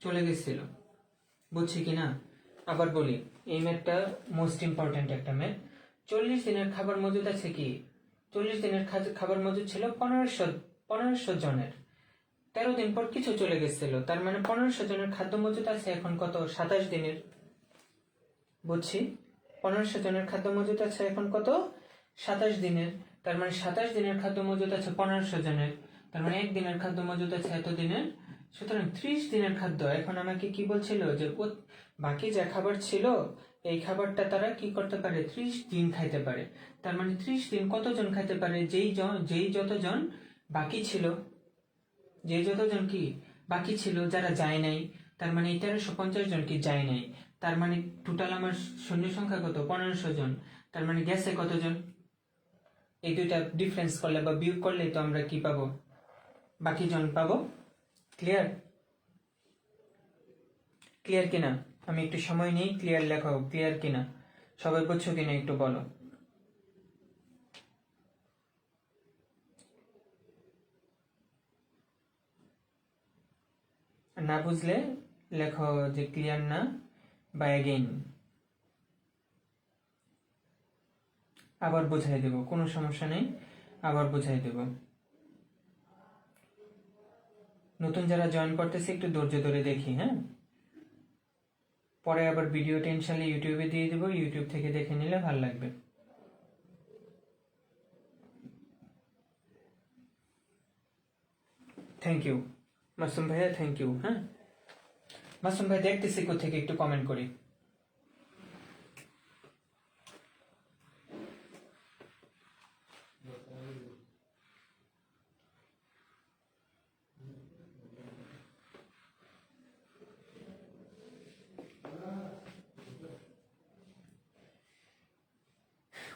চলে গেছিল। বুঝছি কি না? আবার বলি, এই ম্যাথটা মোস্ট ইম্পর্টেন্ট একটা ম্যাথ। 40 দিনের খাবার মজুদ আছে কি? 40 দিনের খাবার মজুদ ছিল 1500 জনের। 13 দিন পর কিছু চলে গেছিল, তার মানে 1500 জনের খাদ্য মজুদ আছে এখন কত? 27 দিনের। বুঝছি, 1500 জনের খাদ্য মজুদ আছে এখন কত? 27 দিনের। তার মানে 27 দিনের খাদ্য মজুদ আছে 1500 জনের, তার মানে একদিনের খাদ্য মজুদ আছে এত দিনের। সুতরাং 30 দিনের খাদ্য। এখন আমাকে কি বলছিল যে বাকি যে খাবার ছিল এই খাবারটা তারা কি করতে পারে? 30 দিন খাইতে পারে। তার মানে 30 দিন কতজন খাইতে পারে? যেই যতজন বাকি ছিল, যেই যতজন কি বাকি ছিল, যারা যায় নাই। তার মানে 1350 জন কি যায় নাই। তার মানে টোটাল আমার সৈন্য সংখ্যা কত? 1500 জন। তার মানে গেছে কতজন? এই দুইটা ডিফারেন্স করলে বা বিয়োগ করলে তো আমরা কি পাবো? বাকি জন পাবো। ক্লিয়ার? ক্লিয়ার কিনা? আমি একটু সময় নিই, ক্লিয়ার লেখাও। ক্লিয়ার কিনা? সবাই বুঝছো কিনা একটু বলো। না বুঝলে লেখো যে ক্লিয়ার না বা এগেইন। আবার বোঝাই দেব, কোনো সমস্যা নেই, আবার বোঝাই দেব। নতুন যারা জয়েন করতেছে একটু ধৈর্য ধরে দেখি, হ্যাঁ, পরে আবার ভিডিওটা ইনশাল্লাহ ইউটিউবে দিয়ে দেবো, ইউটিউব থেকে দেখে নিলে ভালো লাগবে। থ্যাংক ইউ মাসুম ভাইয়া, থ্যাংক ইউ। হ্যাঁ মাসুম ভাই দেখতেছি কোথেকে, একটু কমেন্ট করি।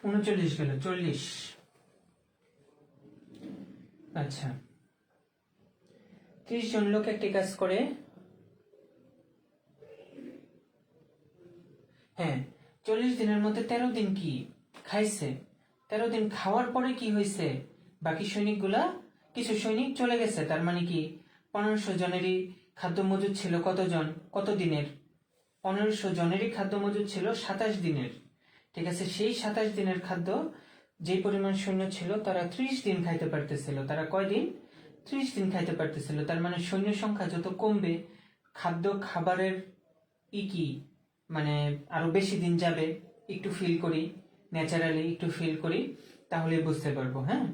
উনচল্লিশ গেল, 40। আচ্ছা, 30 জন লোক একটি কাজ করে, হ্যাঁ 40 দিনের মধ্যে 13 দিন কি খাইছে, 13 দিন খাওয়ার পরে কি হয়েছে, বাকি সৈনিকগুলা, কিছু সৈনিক চলে গেছে, তার মানে কি 1500 জনেরই খাদ্য মজুদ ছিল, কতজন, কত দিনের, 1500 জনেরই খাদ্য মজুদ ছিল 27 দিনের। ঠিক আছে, সেই 27 দিনের খাদ্য যে পরিমাণ সৈন্য ছিল তারা 30 দিন খাইতে পারতেছিল। তারা কয়দিন? 30 দিন খাইতে পারতেছিল। তার মানে সৈন্য সংখ্যা যত কমবে, খাবারের কি মানে আরো বেশি দিন যাবে। একটু ফিল করি, ন্যাচারালি একটু ফিল করি, তাহলে বুঝতে পারবো। হ্যাঁ,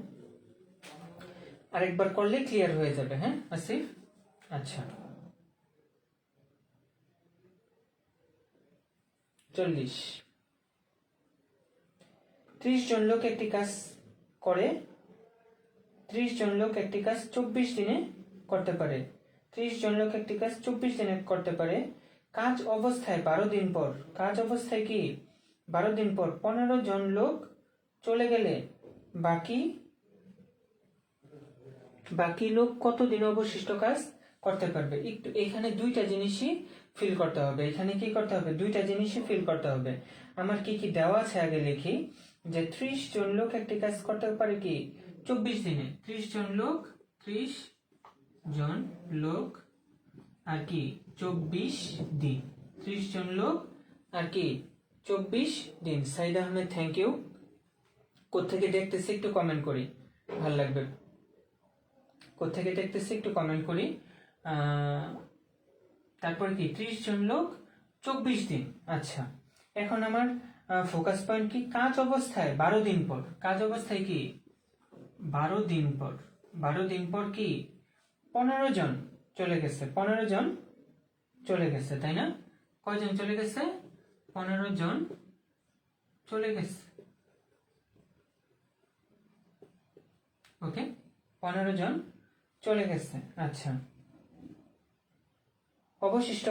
আরেকবার করলে ক্লিয়ার হয়ে যাবে। হ্যাঁ আসিফ, আচ্ছা 40, 30 জন লোক একটি কাজ করে, 30 জন লোক একটি কাজ 24 দিনে করতে পারে। 30 জন লোক একটি কাজ 24 দিনে করতে পারে। কাজ অবস্থায় 12 দিন পর, কাজ অবস্থায় কি 12 দিন পর 15 জন লোক চলে গেলে বাকি লোক কতদিন অবশিষ্ট কাজ করতে পারবে? একটু এখানে দুইটা জিনিসই ফিল করতে হবে। এখানে কি করতে হবে? দুইটা জিনিসই ফিল করতে হবে। আমার কি কি দেওয়া আছে আগে লিখি, যে 30 জন লোক একটি কাজ করতে পারে কি 24 দিনে। 30 জন লোক, 30 জন লোক আর কি 24 দিন, 30 জন লোক আর কি 24 দিন। Saeed Ahmed, thank you. কোত্থেকে দেখতেছি একটু কমেন্ট করি, ভাল লাগবে। কোত্থেকে দেখতেছি একটু কমেন্ট করি। তারপর কি 30 জন লোক 24 দিন। আচ্ছা, এখন আমার ফোকাস পয়েন্ট কি, কাজ অবস্থায় 12 দিন পর। কাজ অবস্থায় কি 12 দিন পর, 12 দিন পর কি 15 জন চলে গেছে, 15 জন চলে গেছে, তাই না? কয়জন চলে গেছে? 15 জন চলে গেছে। ওকে, 15 জন চলে গেছে। আচ্ছা, অবশিষ্ট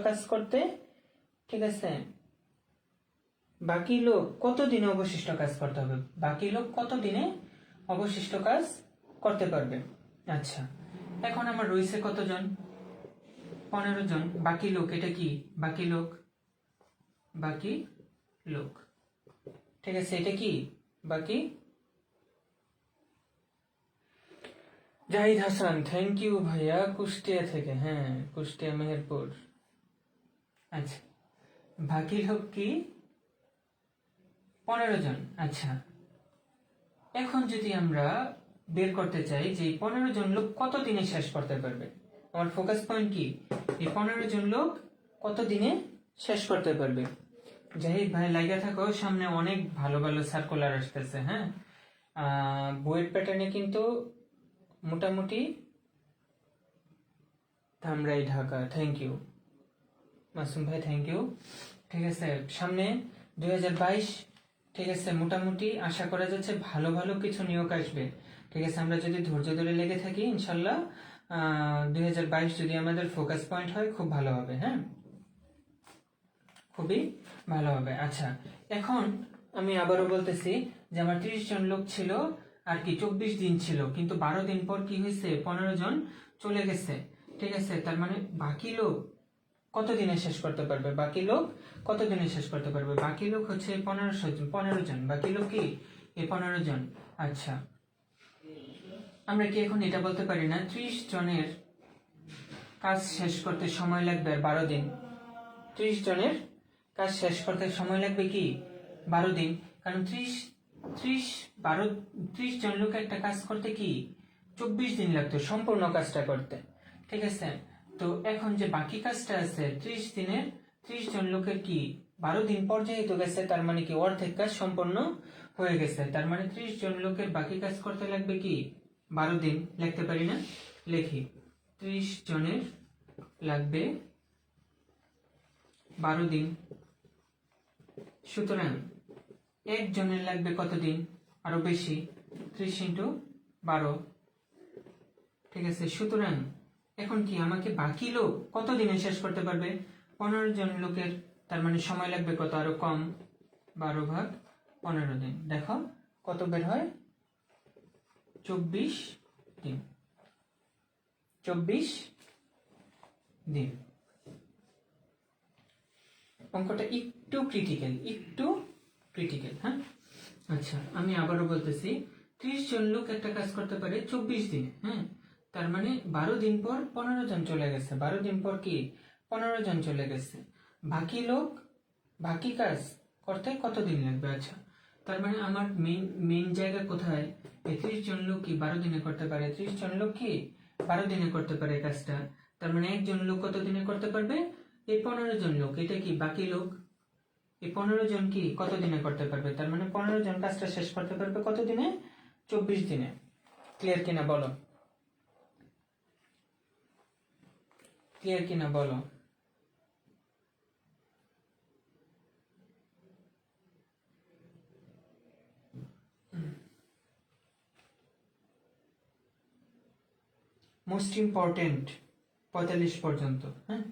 কাজ করতে ঠিক আছে, বাকি লোক কতদিনে অবশিষ্ট কাজ করতে হবে, বাকি লোক কতদিনে অবশিষ্ট কাজ করতে পারবে। আচ্ছা, এখন আমার রয়েছে কতজন? 15 জন। বাকি লোক, এটা কি বাকি লোক, ঠিক আছে, এটা কি বাকি। জাহিদ হাসান, থ্যাংক ইউ ভাইয়া, কুষ্টিয়া থেকে। হ্যাঁ, কুষ্টিয়া মেহেরপুর। আচ্ছা, বাকি লোক কি 15 জন। আচ্ছা, এখন যদি আমরা বের করতে চাই যে 15 জন লোক কত দিনে শেষ করতে পারবে, আমার ফোকাস পয়েন্ট কি, এই 15 জন লোক কত দিনে শেষ করতে পারবে। জাহিদ ভাই লাগা থাকো, সামনে অনেক ভালো ভালো সার্কুলার আসতেছে। হ্যাঁ, বইয়ের প্যাটার্নে কিন্তু মোটামুটি ধামরাই ঢাকা, থ্যাংক ইউ মাসুম ভাই, থ্যাংক ইউ। ঠিক আছে, সামনে 2022, ঠিক আছে, মোটামুটি আশা করা যাচ্ছে ভালো ভালো কিছু নিয়োগ আসবে। ঠিক আছে, আমরা যদি ধৈর্য ধরে লেগে থাকি ইনশাল্লাহ 2022 যদি আমাদের ফোকাস পয়েন্ট হয়, খুব ভালো হবে। হ্যাঁ, খুবই ভালো হবে। আচ্ছা, এখন আমি আবারও বলতেছি যে আমার 30 জন লোক ছিল আর কি 24 দিন ছিল, কিন্তু 12 দিন পর কি হয়েছে, 15 জন চলে গেছে। ঠিক আছে, তার মানে বাকি লোক কত দিনে শেষ করতে পারবে, বাকি লোক কত দিনে শেষ করতে পারবে, বাকি লোক হচ্ছে 15 জন, বাকি লোক কি এই 15 জন। আচ্ছা, আমরা কি এখন এটা বলতে পারি না 30 জনের কাজ শেষ করতে সময় লাগবে আর 12 দিন, 30 জনের কাজ শেষ করতে সময় লাগবে কি 12 দিন। কারণ 30 জন লোক একটা কাজ করতে কি 24 দিন লাগতো সম্পূর্ণ কাজটা করতে, ঠিক আছে। তো এখন যে বাকি কাজটা আছে 30 দিনের 30 জন লোকের কি 12 দিন পর যেহেতু গেছে, তার মানে কি অর্ধেক কাজ সম্পন্ন হয়ে গেছে। তার মানে 30 জন লোকের বাকি কাজ করতে লাগবে কি 12 দিন। লিখতে পারি না? লিখি, 30 জনের লাগবে 12 দিন। সুতরাং একজনের লাগবে কতদিন? আরো বেশি, 30 × 12, ঠিক আছে। সুতরাং এখন কি আমাকে বাকি লোক কত দিনে শেষ করতে পারবে? 15 জন লোকের, তার মানে সময় লাগবে কত? আরো কম, 12/15 দিন। দেখো কত বের হয়? 24 দিন। 24 দিন। অঙ্কটা একটু ক্রিটিক্যাল, হ্যাঁ। আচ্ছা, আমি আবারও বলতেছি, 30 জন লোক একটা কাজ করতে পারে 24 দিনে, হ্যাঁ। তার মানে 12 দিন পর 15 জন চলে গেছে, 12 দিন পর কি 15 জন চলে গেছে। বাকি লোক বাকি কাজ করতে কত দিন লাগবে? আচ্ছা, তার মানে আমার মেইন জায়গা কোথায়? 30 জন লোক কি 12 দিনে করতে পারে, 30 জন লোক কি 12 দিনে করতে পারে কাজটা। তার মানে একজন লোক কত দিনে করতে পারবে? এই 15 জন লোক, এটা কি বাকি লোক, এই 15 জন কি কত দিনে করতে পারবে? তার মানে 15 জন কাজটা শেষ করতে পারবে কত দিনে? 24 দিনে। ক্লিয়ার কিনা বলো? ক্লিয়ার কিনা বলো? মোস্ট ইম্পর্টেন্ট 45 পর্যন্ত, হ্যাঁ।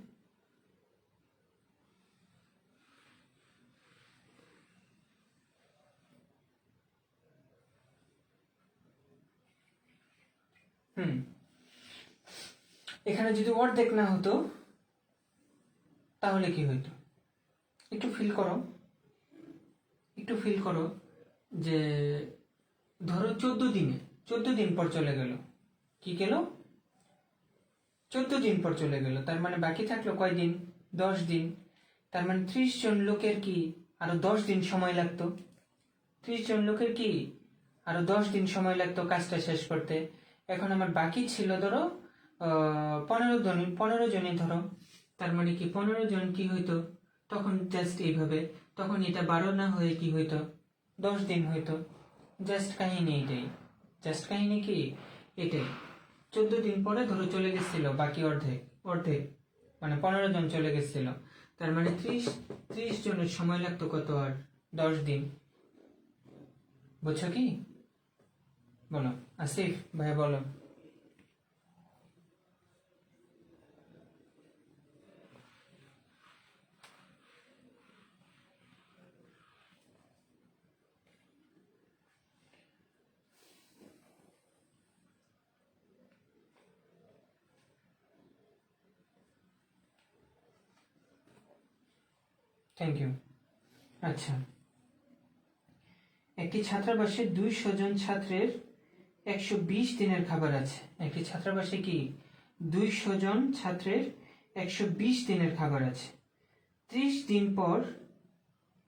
এখানে যদি অর্ধেক না হতো তাহলে কি হইতো? একটু ফিল করো যে ধরো 14 দিন পর চলে গেল, কি গেল? 14 দিন পর চলে গেল। তার মানে বাকি থাকলো কয় দিন? 10 দিন। তার মানে 30 জন লোকের কি আরো 10 দিন সময় লাগতো। 30 জন লোকের কি আরো 10 দিন সময় লাগতো কাজটা শেষ করতে। এখন আমার বাকি ছিল ধরো 15 জনই ধরো। তার মানে কি 15 জন কি হইতো তখন? জাস্ট এইভাবে, তখন এটা 12 না হয়ে কি হইতো 10 দিন হইতো। জাস্ট কাহিনী এটাই, জাস্ট কাহিনী কি এটাই। 14 দিন পরে ধরো চলে গেছিল বাকি অর্ধেক মানে 15 জন চলে গেছিল। তার মানে 30 জনের সময় লাগতো কত? আর 10 দিন। বুঝছো কি? বলো আসিফ ভাই, বলো। Thank you. আচ্ছা, একটি ছাত্রাবাসে 200 জন ছাত্রের 120 দিনের খাবার আছে। একটি ছাত্রাবাসে কি 200 জন ছাত্রের 120 দিনের খাবার আছে। 30 দিন পর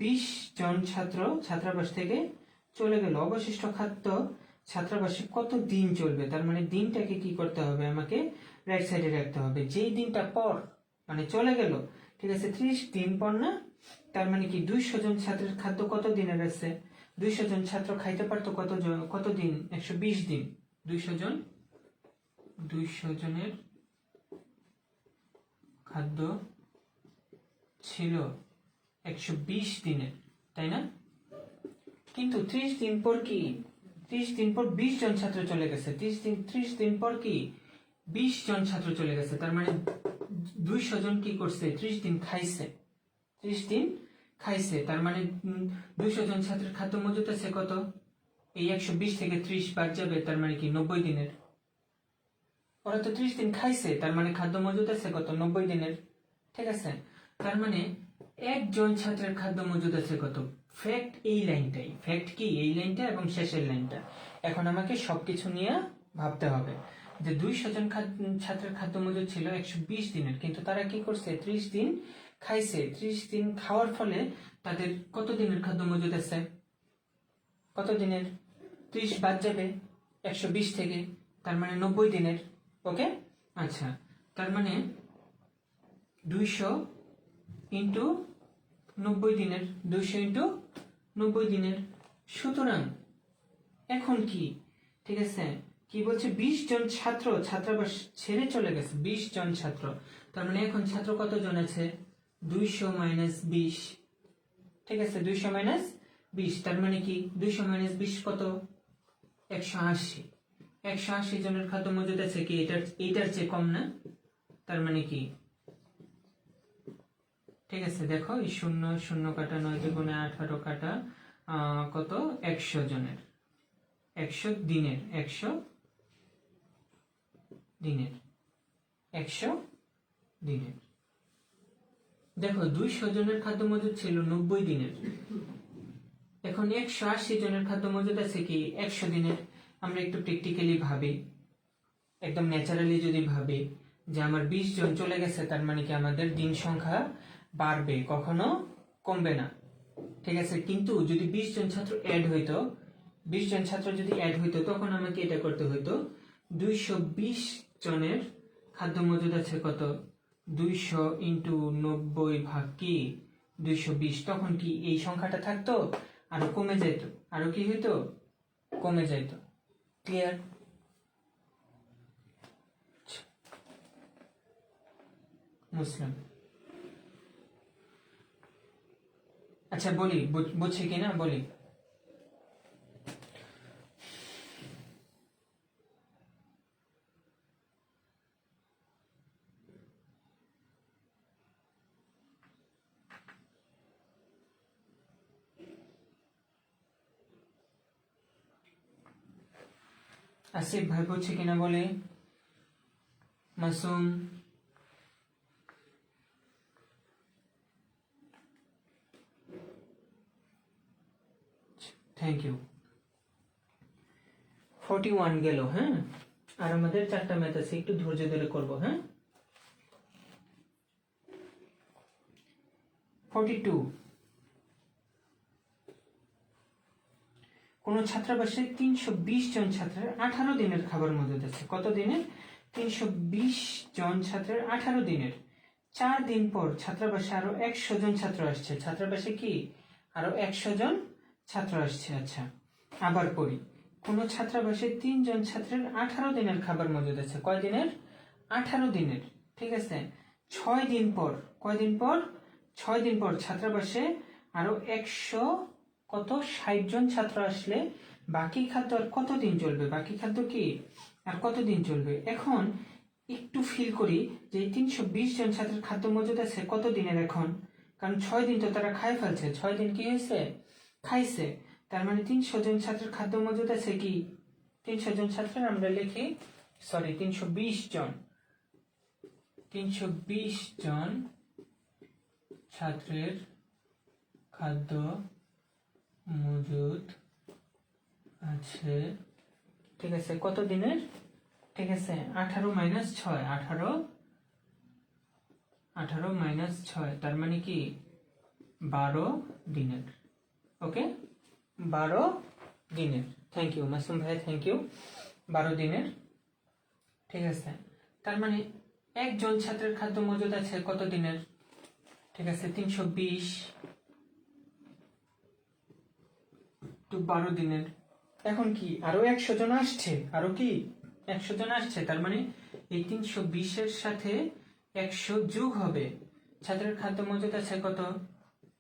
20 জন ছাত্র ছাত্রাবাস থেকে চলে গেল। অবশিষ্ট খাদ্য ছাত্রাবাসে কত দিন চলবে? তার মানে দিনটাকে কি করতে হবে? আমাকে রাইট সাইডে রাখতে হবে। যেই দিনটা পর মানে চলে গেল, ঠিক আছে, 30 দিন পর না। তার মানে কি 200 জন ছাত্রের খাদ্য কত দিনের আছে? 200 জন ছাত্র খাইতে পারতো কত দিন? 120 দিন। 200 জনের খাদ্য ছিল 120 দিনের, তাই না? কিন্তু 30 দিন পর কি 30 দিন পর 20 জন ছাত্র চলে গেছে। 30 দিন পর কি 20 জন ছাত্র চলে গেছে। তার মানে 200 জন কি করছে? 30 দিন খাইছে। 30 দিন খাইছে। তার মানে 200 জন ছাত্রের খাদ্য মজুদ আছে কত? এই 120 থেকে 30 বাদ যাবে, তার মানে কি 90 দিনের। ওরা তো 30 দিন খাইছে, তার মানে খাদ্য মজুদ আছে কত? 90 দিনের, ঠিক আছে। তার মানে একজন ছাত্রের খাদ্য মজুদ আছে কত? ফ্যাক্ট এই লাইনটাই, ফ্যাক্ট কি এই লাইনটা এবং শেষের লাইনটা। এখন আমাকে সবকিছু নিয়ে ভাবতে হবে যে 200 জন ছাত্রের খাদ্য মজুদ ছিল 120 দিনের, কিন্তু তারা কি করছে? 30 দিন খাইছে। 30 দিন খাওয়ার ফলে তাদের কত দিনের খাদ্য মজুদ আছে? কত দিনের? 30 বাদ যাবে 120 থেকে, তার মানে 90 দিনের। ওকে, আচ্ছা, তার মানে 200 ইন্টু 90 দিনের, 200 ইন্টু 90 দিনের। সুতরাং এখন কি, ঠিক আছে, কি বলছে, 20 জন ছাত্র ছাত্রাবাস ছেড়ে চলে গেছে, 20 জন ছাত্র। তার মানে এখন ছাত্র কতজন আছে? 200 মাইনাস 20, ঠিক আছে, 200 মাইনাস 20, তার মানে কি 200 মাইনাস 20 কত? 180। 180 জনের খাদ্য মজুদ আছে কি এটার চেয়ে কম না? তার মানে কি, ঠিক আছে, দেখো এই 0 0 কাটা 9 দুগুণে 18 কাটা কত? 100 জনের, 100 দিনের, 100 দিনের, 100 দিনের। দেখো 200 জনের খাদ্য মজুদ ছিল 90 দিনের, এখন 180 জনের খাদ্য মজুদ আছে কি 100 দিনের। আমরা একটু প্র্যাকটিক্যালি ভাবি, একদম ন্যাচারালি যদি ভাবি যে আমার 20 জন চলে গেছে, তার মানে কি আমাদের দিন সংখ্যা বাড়বে, কখনো কমবে না, ঠিক আছে। কিন্তু যদি 20 জন ছাত্র অ্যাড হইতো, 20 জন ছাত্র যদি অ্যাড হইতো, তখন আমাকে এটা করতে হইতো, 220 জনের খাদ্য মজুদ আছে কত? 200 ইন্টু 90 ভাগ কি 220, তখন কি এই সংখ্যাটা থাকতো? আরো কমে যাইত, আরো কি হইতো? কমে যাইত। ক্লিয়ার? মুসলিম, আচ্ছা বলি, বুঝছে কিনা বলি। আসিফ ভাই বুঝছে কিনা বলি। Masum, thank you. 41 গেল, হ্যাঁ, আর আমাদের 4টা ম্যাথ আছে, একটু ধৈর্য ধরে করবো, হ্যাঁ। 42, কোন ছাত্রাবাসে 320 জন ছাত্রের 18 দিনের খাবার মজুদ আছে। কত দিনের? 320 জন ছাত্রের 18 দিনের। 4 দিন পর ছাত্রাবাসে আরো 100 জন ছাত্র আসছে। ছাত্রাবাসে কি আরো 100 জন ছাত্র আসছে। আচ্ছা, আবার পড়ি। কোন ছাত্রাবাসে 3 জন ছাত্রের 18 দিনের খাবার মজুদ আছে। কয় দিনের? 18 দিনের, ঠিক আছে। 6 দিন পর, কয়দিন পর? 6 দিন পর ছাত্রাবাসে আরো 100 কত 60 জন ছাত্র আসলে বাকি খাদ্য আর কতদিন চলবে? বাকি খাদ্য কি আর কতদিন চলবে? এখন একটু ফিল করি যে 320 জন ছাত্রের খাদ্য মজুদ আছে কত দিনের এখন, কারণ 6 দিন তো তারা খাই ফেলছে। 6 দিন কি হয়েছে? খাইছে। তার মানে 300 জন ছাত্রের খাদ্য মজুদ আছে কি 300 জন ছাত্রের আমরা লিখি, সরি 320 জন, 320 জন ছাত্রের খাদ্য মজুদ আছে, ঠিক আছে। কত দিনের? ঠিক আছে, 18 মাইনাস 6, 18 মাইনাস 6, তার মানে কি 12 দিনের। ওকে, 12 দিনের। থ্যাংক ইউ মাসুম ভাই, থ্যাংক ইউ। 12 দিনের, ঠিক আছে। তার মানে একজন ছাত্রের খাদ্য মজুদ আছে কত দিনের? ঠিক আছে, 320 টু 12 দিনের। এখন কি আরো 100 জন আসছে, আরো কি 100 জন আসছে। তার মানে এই 320 এর সাথে 100 যোগ হবে। ছাত্রের খাদ্য মজুদ আছে কত?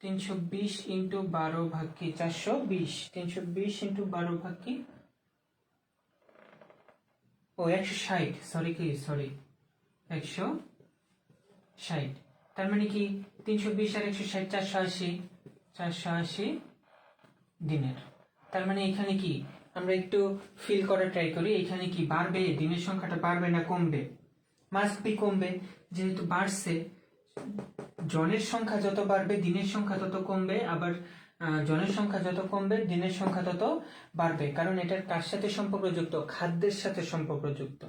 320 ইন্টু 12 ভাগ কি 420, 320 ইন্টু 12 ভাগ কি ও 160, সরি 160। তার মানে কি 320 আর 160 480 দিনের। তার মানে এখানে কি আমরা একটু ফিল করার ট্রাই করি, এখানে কি বাড়বে? দিনের সংখ্যাটা বাড়বে না কমবে? মাস্ট বি কমবে, যেহেতু বাড়ছে। জনের সংখ্যা যত বাড়বে দিনের সংখ্যা তত কমবে, আবার জনের সংখ্যা যত কমবে দিনের সংখ্যা তত বাড়বে, কারণ এটার কার সাথে সম্পর্কযুক্ত? খাদ্যের সাথে সম্পর্কযুক্ত।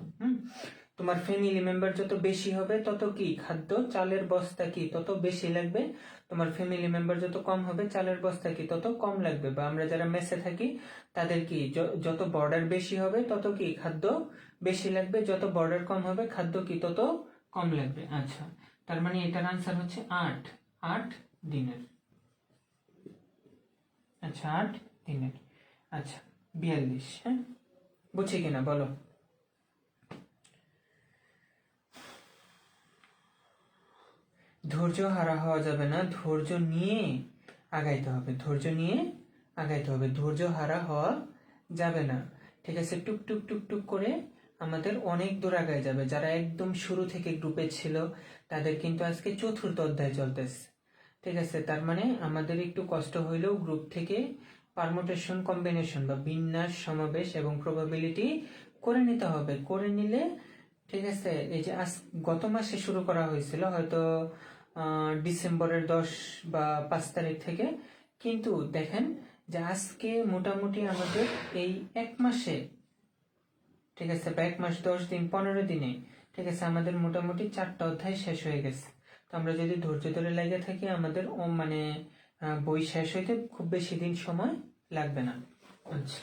তোমার ফ্যামিলি মেম্বার যত বেশি হবে তত কি খাদ্য চালের বস্তা কি তত বেশি লাগবে, তোমার ফ্যামিলি মেম্বার যত কম হবে চালের বস্তা কি তত কম লাগবে, বা আমরা যারা মেসে থাকি তাদের কি যত বর্ডার বেশি হবে তত কি খাদ্য বেশি লাগবে, যত বর্ডার কম হবে খাদ্য কি তত কম লাগবে। আচ্ছা, তার মানে এটার আনসার হচ্ছে 8 দিনের। আচ্ছা 8 দিনের। আচ্ছা 42, হ্যাঁ বুঝছি কিনা বলো। ধৈর্য হারা হওয়া যাবে না, ধৈর্য নিয়ে আগাইতে হবে, ধৈর্য নিয়ে আগাইতে হবে, ধৈর্য হারা হওয়া যাবে না। ঠিক আছে, টুক টুক টুক টুক করে আমাদের অনেক দূর আগায় যাবে। যারা একদম শুরু থেকে গ্রুপে ছিল তাদের কিন্তু আজকে 4র্থ অধ্যায় চলতেছে। ঠিক আছে, তার মানে আমাদের একটু কষ্ট হইলেও গ্রুপ থেকে পারমুটেশন কম্বিনেশন বা বিন্যাস সমাবেশ এবং প্রবাবিলিটি করে নিতে হবে। করে নিলে ঠিক আছে, এই যে গত মাসে শুরু করা হয়েছিল হয়তো ডিসেম্বরের 10 বা 5 তারিখ থেকে, কিন্তু দেখেন যে আজকে মোটামুটি আমাদের এই 1 মাসে ঠিক আছে, বা 1 মাস 10 দিন 15 দিনে ঠিক আছে আমাদের মোটামুটি 4টা অধ্যায় শেষ হয়ে গেছে। তো আমরা যদি ধৈর্য ধরে লেগে থাকি আমাদের মানে বই শেষ হইতে খুব বেশি দিন সময় লাগবে না। আচ্ছা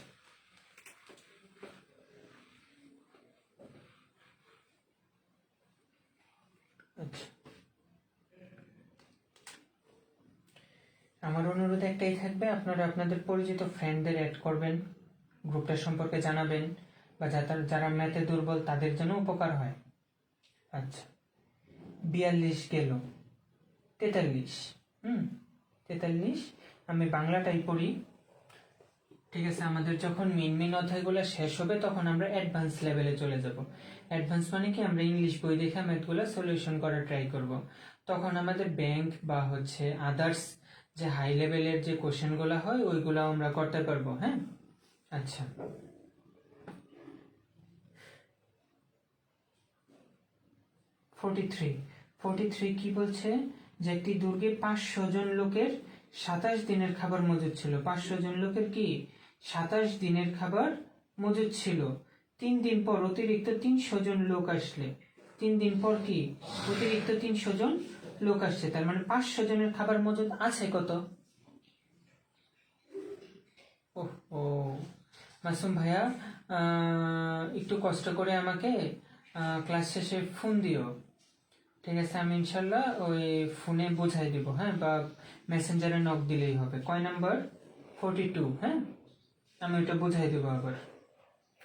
আচ্ছা, আমার অনুরোধ একটাই থাকবে, আপনারা আপনাদের পরিচিত ফ্রেন্ডদের অ্যাড করবেন, গ্রুপটা সম্পর্কে জানাবেন, বা যারা ম্যাথে দুর্বল তাদের জন্য উপকার হয়। আচ্ছা 42 গেল, 43, 43 আমি বাংলাটাই পড়ি। ঠিক আছে, আমাদের যখন মেন অধ্যায়গুলো শেষ হবে তখন আমরা অ্যাডভান্স লেভেলে চলে যাব। অ্যাডভান্স মানে কি, আমরা ইংলিশ বই দেখে ম্যাথগুলো সলিউশন করার ট্রাই করব। তখন আমাদের ব্যাংক বা হচ্ছে আদার্স যে হাই লেভেলের যে কোশ্চেনগুলো হয় ওইগুলো আমরা করতে পারবো। হ্যাঁ আচ্ছা, ফোর্টি থ্রি কি বলছে, যে একটি দুর্গে 500 জন লোকের 27 দিনের খাবার মজুদ ছিল। 500 জন লোকের কি 27 দিনের খাবার মজুদ ছিল। 3 দিন পর অতিরিক্ত 300 জন লোক আসলে, 3 দিন পর কি অতিরিক্ত 300 জন লোক আসছে, তার মানে 500 জনের খাবার মজুদ আছে কত? ও মাসুম ভাইয়া, একটু কষ্ট করে আমাকে ক্লাস শেষে ফোন দিও। ঠিক আছে, আমি ইনশাল্লাহ ওই ফোনে বোঝাই দিব। হ্যাঁ, বা মেসেঞ্জারে নক দিলেই হবে। কয় নাম্বার? 42। হ্যাঁ, আমি ওইটা বোঝাই দেবো আবার,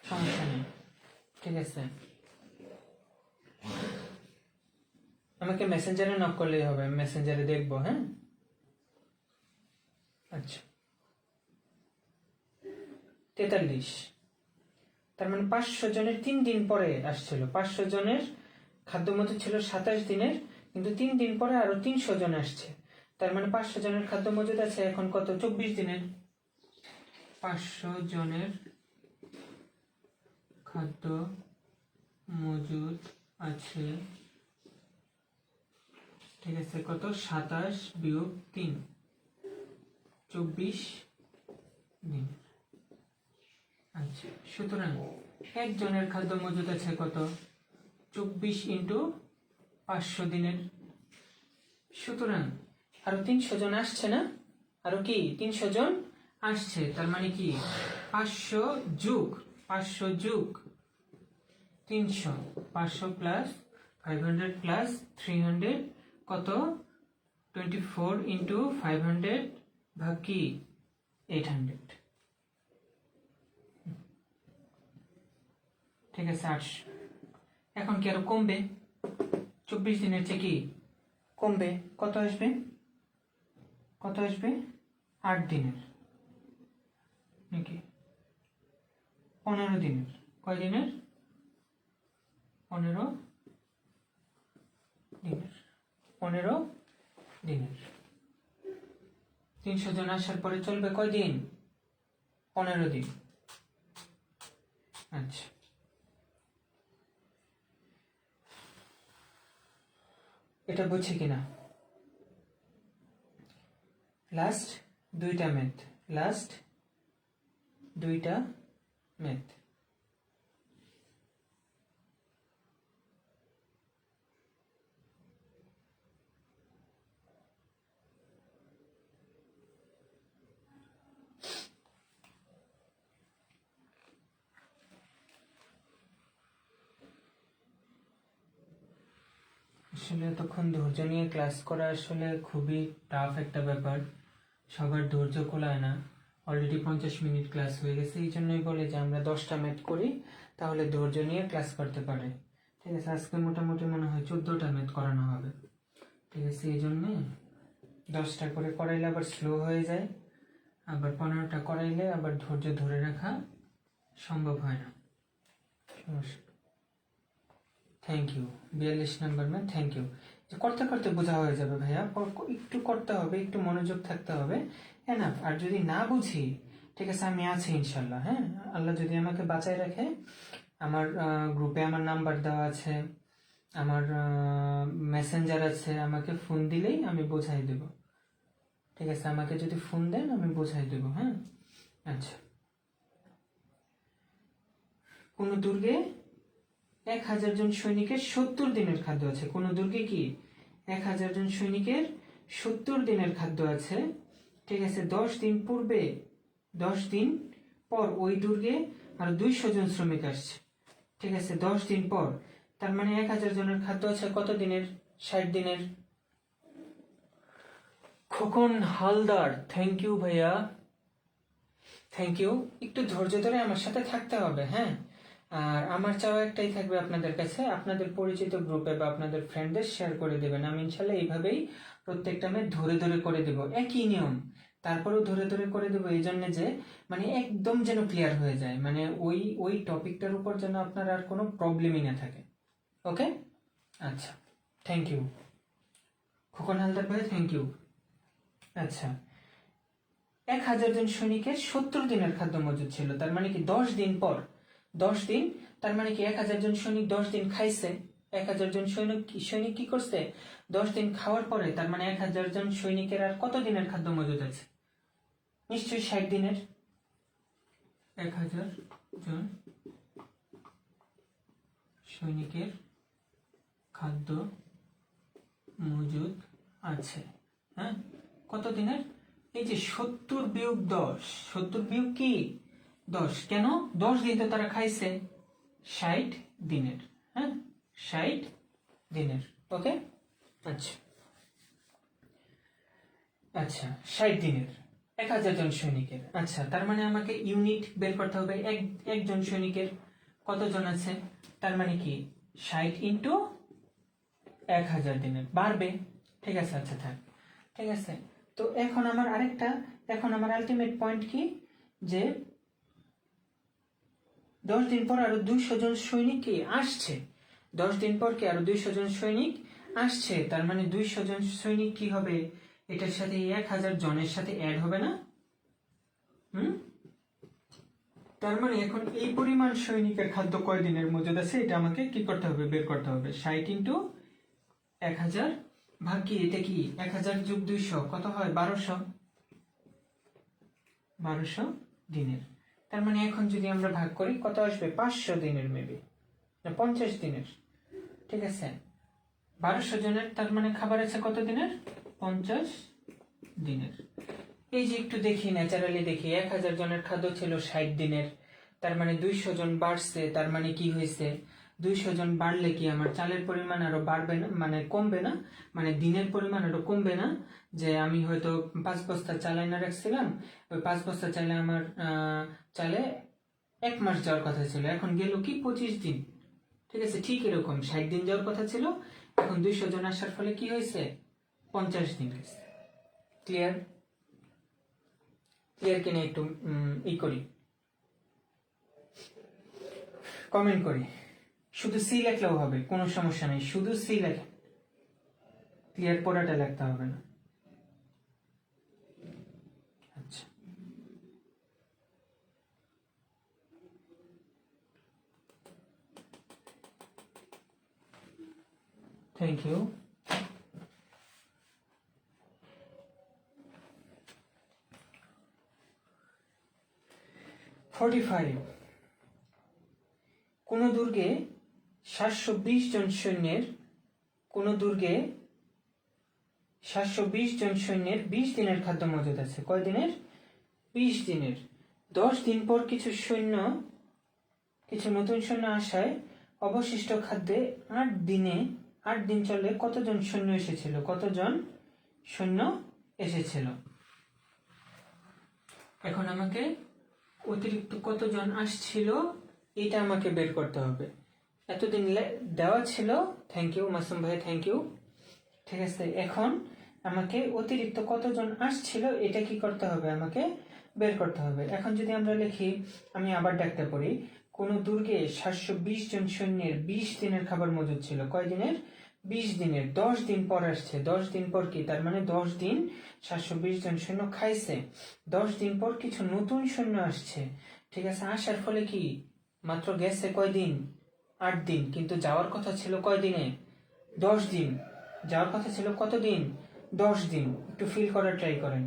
সমস্যা নেই। ঠিক আছে, আমাকে মেসেঞ্জারে নক করলেই হবে, আমি মেসেঞ্জারে দেখবো। হ্যাঁ আচ্ছা 43, তার মানে 500 জনের 3 দিন পরে আসছিল। 500 জনের খাদ্য মজুদ ছিল 27 দিনের, কিন্তু 3 দিন পরে আরো 300 জন আসছে, তার মানে 500 জনের খাদ্য মজুদ আছে এখন কত? 24 দিনের। 500 জনের খাদ্য মজুদ আছে ঠিক আছে কত? 27 বিয়োগ 3, 24 দিন। আচ্ছা, সুতরাং একজনের খাদ্য মজুদ আছে কত? 24 ইন্টু 500 দিনের। সুতরাং আরো 300 জন আসছে না? আরো কি 300 জন আসছে, তার মানে কি 500 যোগ 300, 500 প্লাস 500 প্লাস 300 কত? 24 ইন্টু 500 ভাগ কি 800। ঠিক আছে 800। এখন কি আরো কমবে? 24 দিনের চেয়ে কি কমবে? কত আসবে? 8 দিনের নাকি 15 দিনের? কয় দিনের? 15 দিনের। 15 দিনের। 300 জন আসার পরে চলবে কয় দিন? 15 দিন। আচ্ছা, এটা বুঝছি কিনা? লাস্ট দুইটা ম্যাথ। আসলে এতক্ষণ ধৈর্য নিয়ে ক্লাস করা আসলে খুবই টাফ একটা ব্যাপার, সবার ধৈর্য কোলায় না। অলরেডি 50 মিনিট ক্লাস হয়ে গেছে, এই জন্যই বলে যে আমরা 10টা ম্যাথ করি, তাহলে ধৈর্য নিয়ে ক্লাস করতে পারে। ঠিক আছে, আজকে মোটামুটি মনে হয় 14টা ম্যাথ করানো হবে। ঠিক আছে, এই জন্যে 10টা করে করাইলে আবার স্লো হয়ে যায়, আবার 15টা করাইলে আবার ধৈর্য ধরে রাখা সম্ভব হয় না। Thank you, 42 number math, thank you. করতে করতে বোঝা হয়ে যাবে ভাইয়া, একটু করতে হবে, একটু মনোযোগ থাকতে হবে, এনাফ। আর যদি না বুঝি, ঠিক আছে, আমি আছি ইনশাল্লাহ। হ্যাঁ, আল্লাহ যদি আমাকে বাঁচায় রাখে, আমার গ্রুপে আমার নাম্বার দেওয়া আছে, আমার মেসেঞ্জার আছে, আমাকে ফোন দিলেই আমি বোঝাই দেব। ঠিক আছে, আমাকে যদি ফোন দেন আমি বোঝাই দেব। হ্যাঁ, আচ্ছা। কোন দুর্গে 1000 জন সৈনিকের 70 দিনের খাদ্য আছে। কোন দুর্গে কি 1000 জন সৈনিকের 70 দিনের খাদ্য আছে। ঠিক আছে, 10 দিন পূর্বে, 10 দিন পর ওই দুর্গে আর 200 জন শ্রমিক আসছে। ঠিক আছে, 10 দিন পর, তার মানে 1000 জনের খাদ্য আছে কত দিনের? 60 দিনের। খোকন হালদার, থ্যাংক ইউ ভাইয়া, থ্যাংক ইউ। একটু ধৈর্য ধরে আমার সাথে থাকতে হবে। হ্যাঁ, আর আমার চাওয়া একটাই থাকবে আপনাদের কাছে, আপনাদের পরিচিত গ্রুপে বা আপনাদের ফ্রেন্ডদের শেয়ার করে দেবেন। আমি ইনশাল্লাহ এইভাবেই প্রত্যেকটা ম্যাথ ধরে ধরে করে দেব, একই নিয়ম, তারপরেও ধরে ধরে করে দেবো, এই জন্য যে মানে একদম যেন ক্লিয়ার হয়ে যায়, মানে ওই টপিকটার উপর যেন আপনার আর কোনো প্রবলেমই না থাকে। ওকে, আচ্ছা, থ্যাংক ইউ খোকন হালদার ভাই, থ্যাংক ইউ। আচ্ছা, 1000 জন সৈনিকের 70 দিনের খাদ্য মজুদ ছিল, তার মানে কি 10 দিন পর, 10 দিন, তার মানে কি 1000 জন সৈনিক 10 দিন খাইছে। 1000 জন সৈনিক কি করছে? 10 দিন খাওয়ার পরে, তার মানে 1000 জন সৈনিকের আর কত দিনের খাদ্য মজুদ আছে? নিশ্চয়ই 60 দিনের। 1000 জন সৈনিকের খাদ্য মজুদ আছে। হ্যাঁ, কত দিনের? এই যে 70 বিয়োগ 10, 70 বিয়োগ কি 10, কেন? 10 দিন তো তারা খাইছে, 60 দিনের। হ্যাঁ, 60 দিনের। ওকে, আচ্ছা আচ্ছা, 60 দিনের 1000 জন সৈনিকের। আচ্ছা, তার মানে আমাকে ইউনিট বের করতে হবে। একজন সৈনিকের কতজন আছে? তার মানে কি 60 ইন্টু 1000 দিনের, বাড়বে। ঠিক আছে, আচ্ছা থাক, ঠিক আছে। তো এখন আমার আলটিমেট পয়েন্ট কি, যে 10 দিন পর আরো 200 জন সৈনিক কি আসছে। 10 দিন পর কি আরো 200 জন সৈনিক আসছে, তার মানে 200 জন সৈনিক কি হবে? এটার সাথে 1000 জনের সাথে অ্যাড হবে না? তার মানে এখন এই পরিমাণ সৈনিকের খাদ্য কয় দিনের মজুদ আছে, এটা আমাকে কি করতে হবে? বের করতে হবে। 60 ইন্টু 1000 ভাগ কি, এটা কি 1000 যোগ 200 কত হয়? 1200 দিনের। তার মানে এখন যদি আমরা ভাগ করি কত আসবে? 500 দিনের, মেবি না 50 দিনের। ঠিক আছে, 1200 জনের, তার মানে খাবার আছে কত দিনের? 50 দিনের। এই যে একটু দেখি, ন্যাচারালি দেখি, 1000 জনের খাদ্য ছিল 60 দিনের, তার মানে 200 জন বাড়ছে, তার মানে কি হয়েছে? 200 জন বাড়লে কি আমার চালের পরিমাণ আরো বাড়বে না, মানে কমবে না, মানে দিনের পরিমাণ আরো কমবে না? যে আমি হয়তো 5 বস্তা চাল এনে রাখছিলাম, ওই 5 বস্তা চালে আমার চালে 1 মাস যাওয়ার কথা ছিল, এখন গেল কি 25 দিন। ঠিক আছে, ঠিক এরকম 60 দিন যাওয়ার কথা ছিল, এখন 200 জন আসার ফলে কি হয়েছে? 50 দিন হয়েছে। ক্লিয়ার? ক্লিয়ার কিনা একটু করি, কমেন্ট করি। শুধু সি লেখলেও হবে, কোনো সমস্যা নেই, শুধু সি লেখে, ক্লিয়ার পড়াটা লিখতে হবে না। আচ্ছা, থ্যাংক ইউ। কোন দুর্গে 720 জন সৈন্যের, কোন দুর্গে 720 জন সৈন্যের 20 দিনের খাদ্য মজুদ আছে। কয় দিনের? 20 দিনের। 10 দিন পর কিছু নতুন সৈন্য আসায় অবশিষ্ট খাদ্যে 8 দিন চললে কতজন সৈন্য এসেছিল, কতজন সৈন্য এসেছিল। এখন আমাকে অতিরিক্ত কতজন আসছিল এটা আমাকে বের করতে হবে। এতদিন দেওয়া ছিল, থ্যাংক ইউ মাসুম ভাই, থ্যাংক ইউ। ঠিক আছে, এখন আমাকে অতিরিক্ত কতজন আসছিল এটা কি করতে হবে, আমাকে বের করতে হবে। এখন যদি আমরা লিখি, আমি আবার ডাকতে পারি, কোন দুর্গে 720 জন সৈন্যের 20 দিনের খাবার মজুদ ছিল। কয় দিনের? 20 দিনের। 10 দিন পর আসছে। 10 দিন পর কি, তার মানে 10 দিন 720 জন সৈন্য খাইছে। 10 দিন পর কিছু নতুন সৈন্য আসছে। ঠিক আছে, আসার ফলে কি মাত্র গেছে কয় দিন? 8 দিন, কিন্তু যাওয়ার কথা ছিল কয় দিনে? 10 দিন। যাওয়ার কথা ছিল কত দিন? 10 দিন। একটু ফিল করার ট্রাই করেন।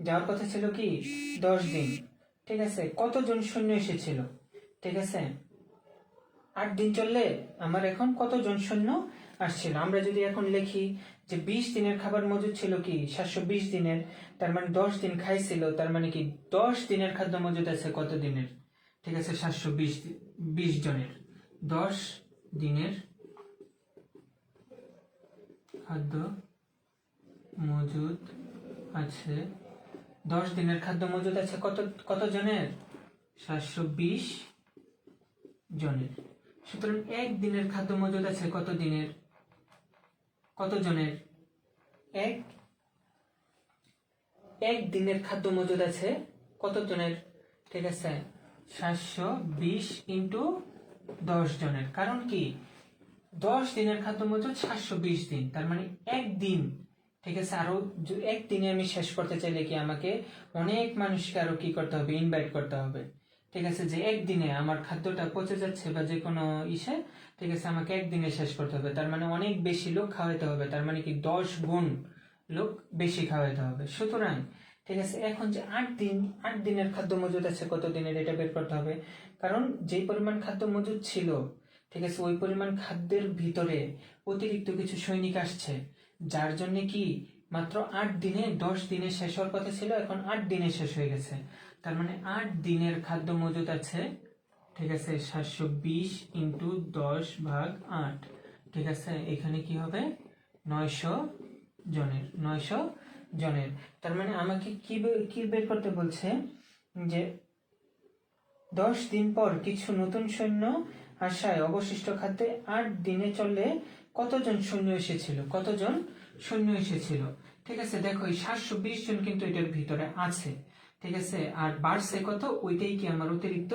যাওয়ার কথা ছিল কি 10 দিন। ঠিক আছে, কতজন সৈন্য এসেছিল? ঠিক আছে, 8 দিন চললে আমার এখন কতজন সৈন্য আসছিল। আমরা যদি এখন লিখি যে 20 দিনের খাবার মজুদ ছিল কি 720 দিনের, তার মানে 10 দিন খাইছিল, তার মানে কি 10 দিনের খাদ্য মজুদ আছে কত দিনের? ঠিক আছে, 720 জনের 10 দিনের খাদ্য মজুদ আছে। 10 দিনের খাদ্য মজুদ আছে কত জনের? 720 জনের। সুতরাং 1 দিনের খাদ্য মজুদ আছে কত দিনের, কত জনের? এক দিনের খাদ্য মজুদ আছে কত জনের? ঠিক আছে, 720 ইন্টু 10 জনের। কারণ কি 10 দিনের খাদ্য মজুদ 720 দিন, তার মানে 1 দিন। ঠিক আছে, আরো 1 দিনে আমি শেষ করতে চাইলে কি আমাকে অনেক মানুষকে আরো কি করতে হবে, ইনভাইট করতে হবে। ঠিক আছে, যে 1 দিনে আমার খাদ্যটা পচে যাচ্ছে বা যে কোনো ইসে, ঠিক আছে, আমাকে 1 দিনে শেষ করতে হবে, তার মানে অনেক বেশি লোক খাওয়াইতে হবে, তার মানে কি 10 গুণ লোক বেশি খাওয়াইতে হবে। সুতরাং ঠিক আছে, এখন যে 8 দিনের খাদ্য মজুদ আছে কত দিনের, এটা বের করতে হবে। কারণ যে পরিমাণ খাদ্য মজুদ ছিল, ঠিক আছে, ওই পরিমাণ খাদ্যের ভিতরে অতিরিক্ত কিছু সৈনিক আসছে, যার জন্য কি মাত্র 8 দিনে 10 দিনে শেষ হওয়ার কথা ছিল, এখন 8 দিনে শেষ হয়ে গেছে। তার মানে 8 দিনের খাদ্য মজুদ আছে। ঠিক আছে, 720 ইন্টু 10 ভাগ 8। ঠিক আছে, এখানে কি হবে 900 জনের। 900 জনের। তার মানে আমাকে কি বের করতে বলছে, যে 10 দিন পর কিছু নতুন সৈন্য আসায় অবশিষ্ট খাদ্যে 8 দিনে চললে কতজন সৈন্য এসেছিল, কতজন সৈন্য এসেছিল। ঠিক আছে, দেখো এই 720 জন কিন্তু এটার ভিতরে আছে। ঠিক আছে, আর বাড়ছে কত, ওইটাই কি আমার অতিরিক্ত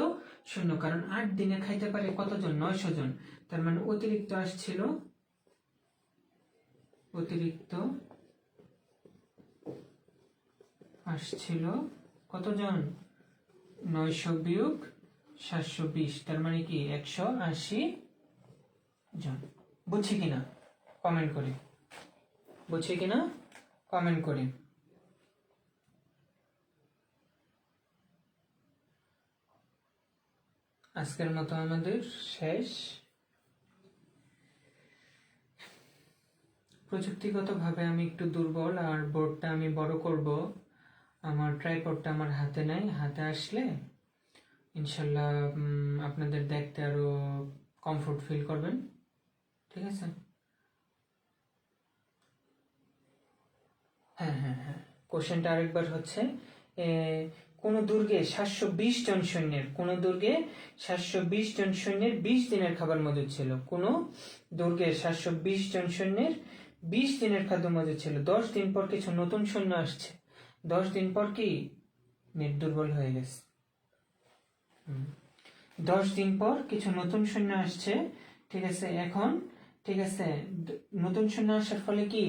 সৈন্য। কারণ 8 দিনে খাইতে পারে কতজন, 900 জন। তার মানে অতিরিক্ত আসছিল কতজন, 900 বিয়োগ 720, তার মানে কি 180 জন। বুঝছি কিনা কমেন্ট করি, বুঝছি কিনা কমেন্ট করি। আজকের মতো আমাদের শেষ। প্রযুক্তিগতভাবে আমি একটু দুর্বল, আর বোর্ডটা আমি বড় করব। আমার ট্রাইপডটা আমার হাতে নাই, হাতে আসলে ইনশাল্লাহ আপনাদের দেখতে আরো কমফোর্ট ফিল করবেন। ঠিক আছে, হ্যাঁ, কোশ্চেনটা আরেকবার হচ্ছে, কোন দুর্গে 720 জন সৈন্যের, কোন দুর্গে 720 জন সৈন্যের 20 দিনের খাবার মজুদ ছিল। কোন দুর্গে 720 জন সৈন্যের 20 দিনের খাদ্য মজুদ ছিল। 10 দিন পর কিছু নতুন সৈন্য আসছে। 10 দিন পর কি নেট দুর্বল হয়ে গেছে। 10 দিন পর কিছু নতুন সৈন্য আসছে। ঠিক আছে, এখন ঠিক আছে, নতুন সৈন্য আসার ফলে কি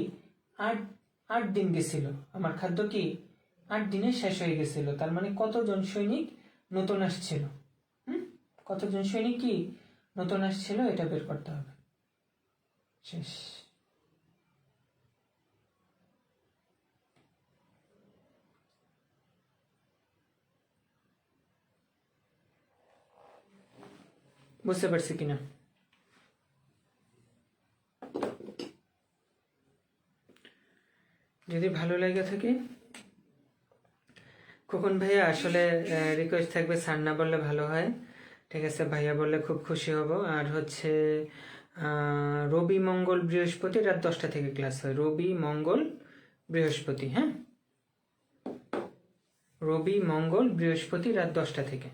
8 দিন গেছিল, আমার খাদ্য কি 8 দিনে শেষ হয়ে গেছিল। তার মানে কতজন সৈনিক নতুন আসছিল, কতজন সৈনিক কি নতুন আসছিল, এটা বের করতে হবে। শেষ। বুঝতে পারছি কিনা? যদি ভালো লাগে থাকে, খোকন ভাইয়া আসলে রিকোয়েস্ট থাকবে স্যার না বললে ভালো হয়। ঠিক আছে, ভাইয়া বললে খুব খুশি হব। আর হচ্ছে রবি মঙ্গল বৃহস্পতি রাত 10টা থেকে ক্লাস হয়। রবি মঙ্গল বৃহস্পতি, হ্যাঁ, রবি মঙ্গল বৃহস্পতি রাত 10টা থেকে।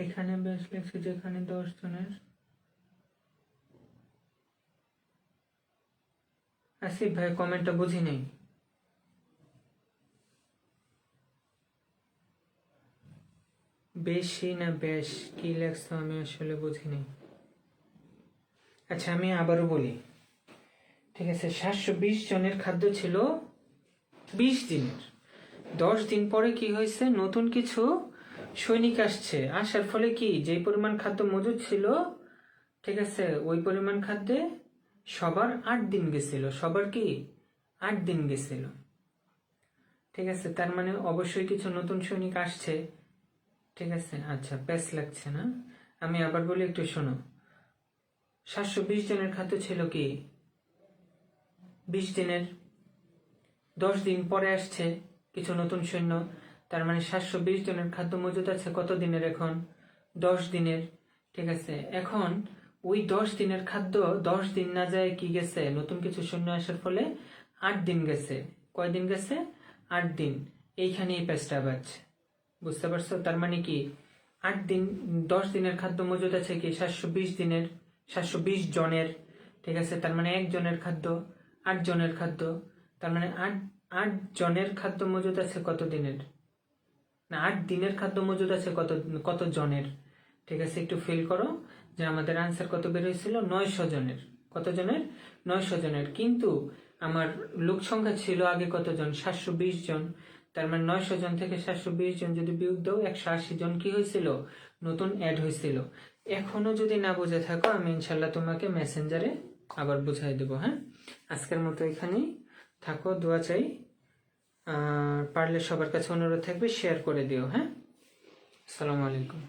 এখানে বেশ লেখছে যেখানে 10 জনের। আসিফ ভাই কমেন্টটা বুঝি নেই। বেশি না বেশ কি লেখছো আমি আসলে বুঝি নেই। আচ্ছা আমি আবারও বলি, ঠিক আছে। 720 জনের খাদ্য ছিল 20 দিনের। 10 দিন পরে কি হয়েছে, নতুন কিছু সৈনিক আসছে, আসার ফলে কি যে পরিমাণ খাদ্য মজুদ ছিল, ঠিক আছে, ওই পরিমাণ খাদ্যে সবার 8 দিন গেছিল, সবার কি 8 দিন গেছিল, ঠিক আছে। তার মানে অবশ্যই কিছু নতুন সৈনিক আসছে, ঠিক আছে। আচ্ছা প্যাস লাগছে না, আমি আবার বলি একটু শোনো। 720 জনের খাদ্য ছিল কি 20 দিনের, 10 দিন পরে আসছে কিছু নতুন সৈন্য, তার মানে 720 জনের খাদ্য মজুদ আছে কত দিনের, এখন 10 দিনের, ঠিক আছে। এখন ওই 10 দিনের খাদ্য 10 দিন না যায় কি গেছে, নতুন কিছু সৈন্য আসার ফলে 8 দিন গেছে। কয় দিন গেছে, 8 দিন। এইখানে এই পেজটা বাজছে, বুঝতে পারছো? তার মানে কি 8 দিন, 10 দিনের খাদ্য মজুদ আছে কি 720 দিনের, 720 জনের, ঠিক আছে। তার মানে 1 জনের খাদ্য, 8 জনের খাদ্য, তার মানে 8 জনের খাদ্য মজুদ আছে কত দিনের, না 8 দিনের খাদ্য মজুদ আছে কত জনের, ঠিক আছে। একটু ফিল করো যে আমাদের আনসার কত বের হয়েছিল, 900 জনের। কত জনের, 900 জনের। কিন্তু আমার লোক সংখ্যা ছিল আগে কতজন, 720 জন। তার মানে 900 জন থেকে 720 জন যদি বিয়োগ দাও, 180 জন কি হয়েছিল, নতুন অ্যাড হয়েছিল। এখনো যদি না বুঝে থাকো আমি ইনশাল্লাহ তোমাকে মেসেঞ্জারে আবার বুঝাই দেবো, হ্যাঁ। আজকের মতো এখানেই থাকো, দোয়া চাই। পারলে সবার কাছে অনুরোধ থাকবে শেয়ার করে দিও, হ্যাঁ। আসসালামু আলাইকুম।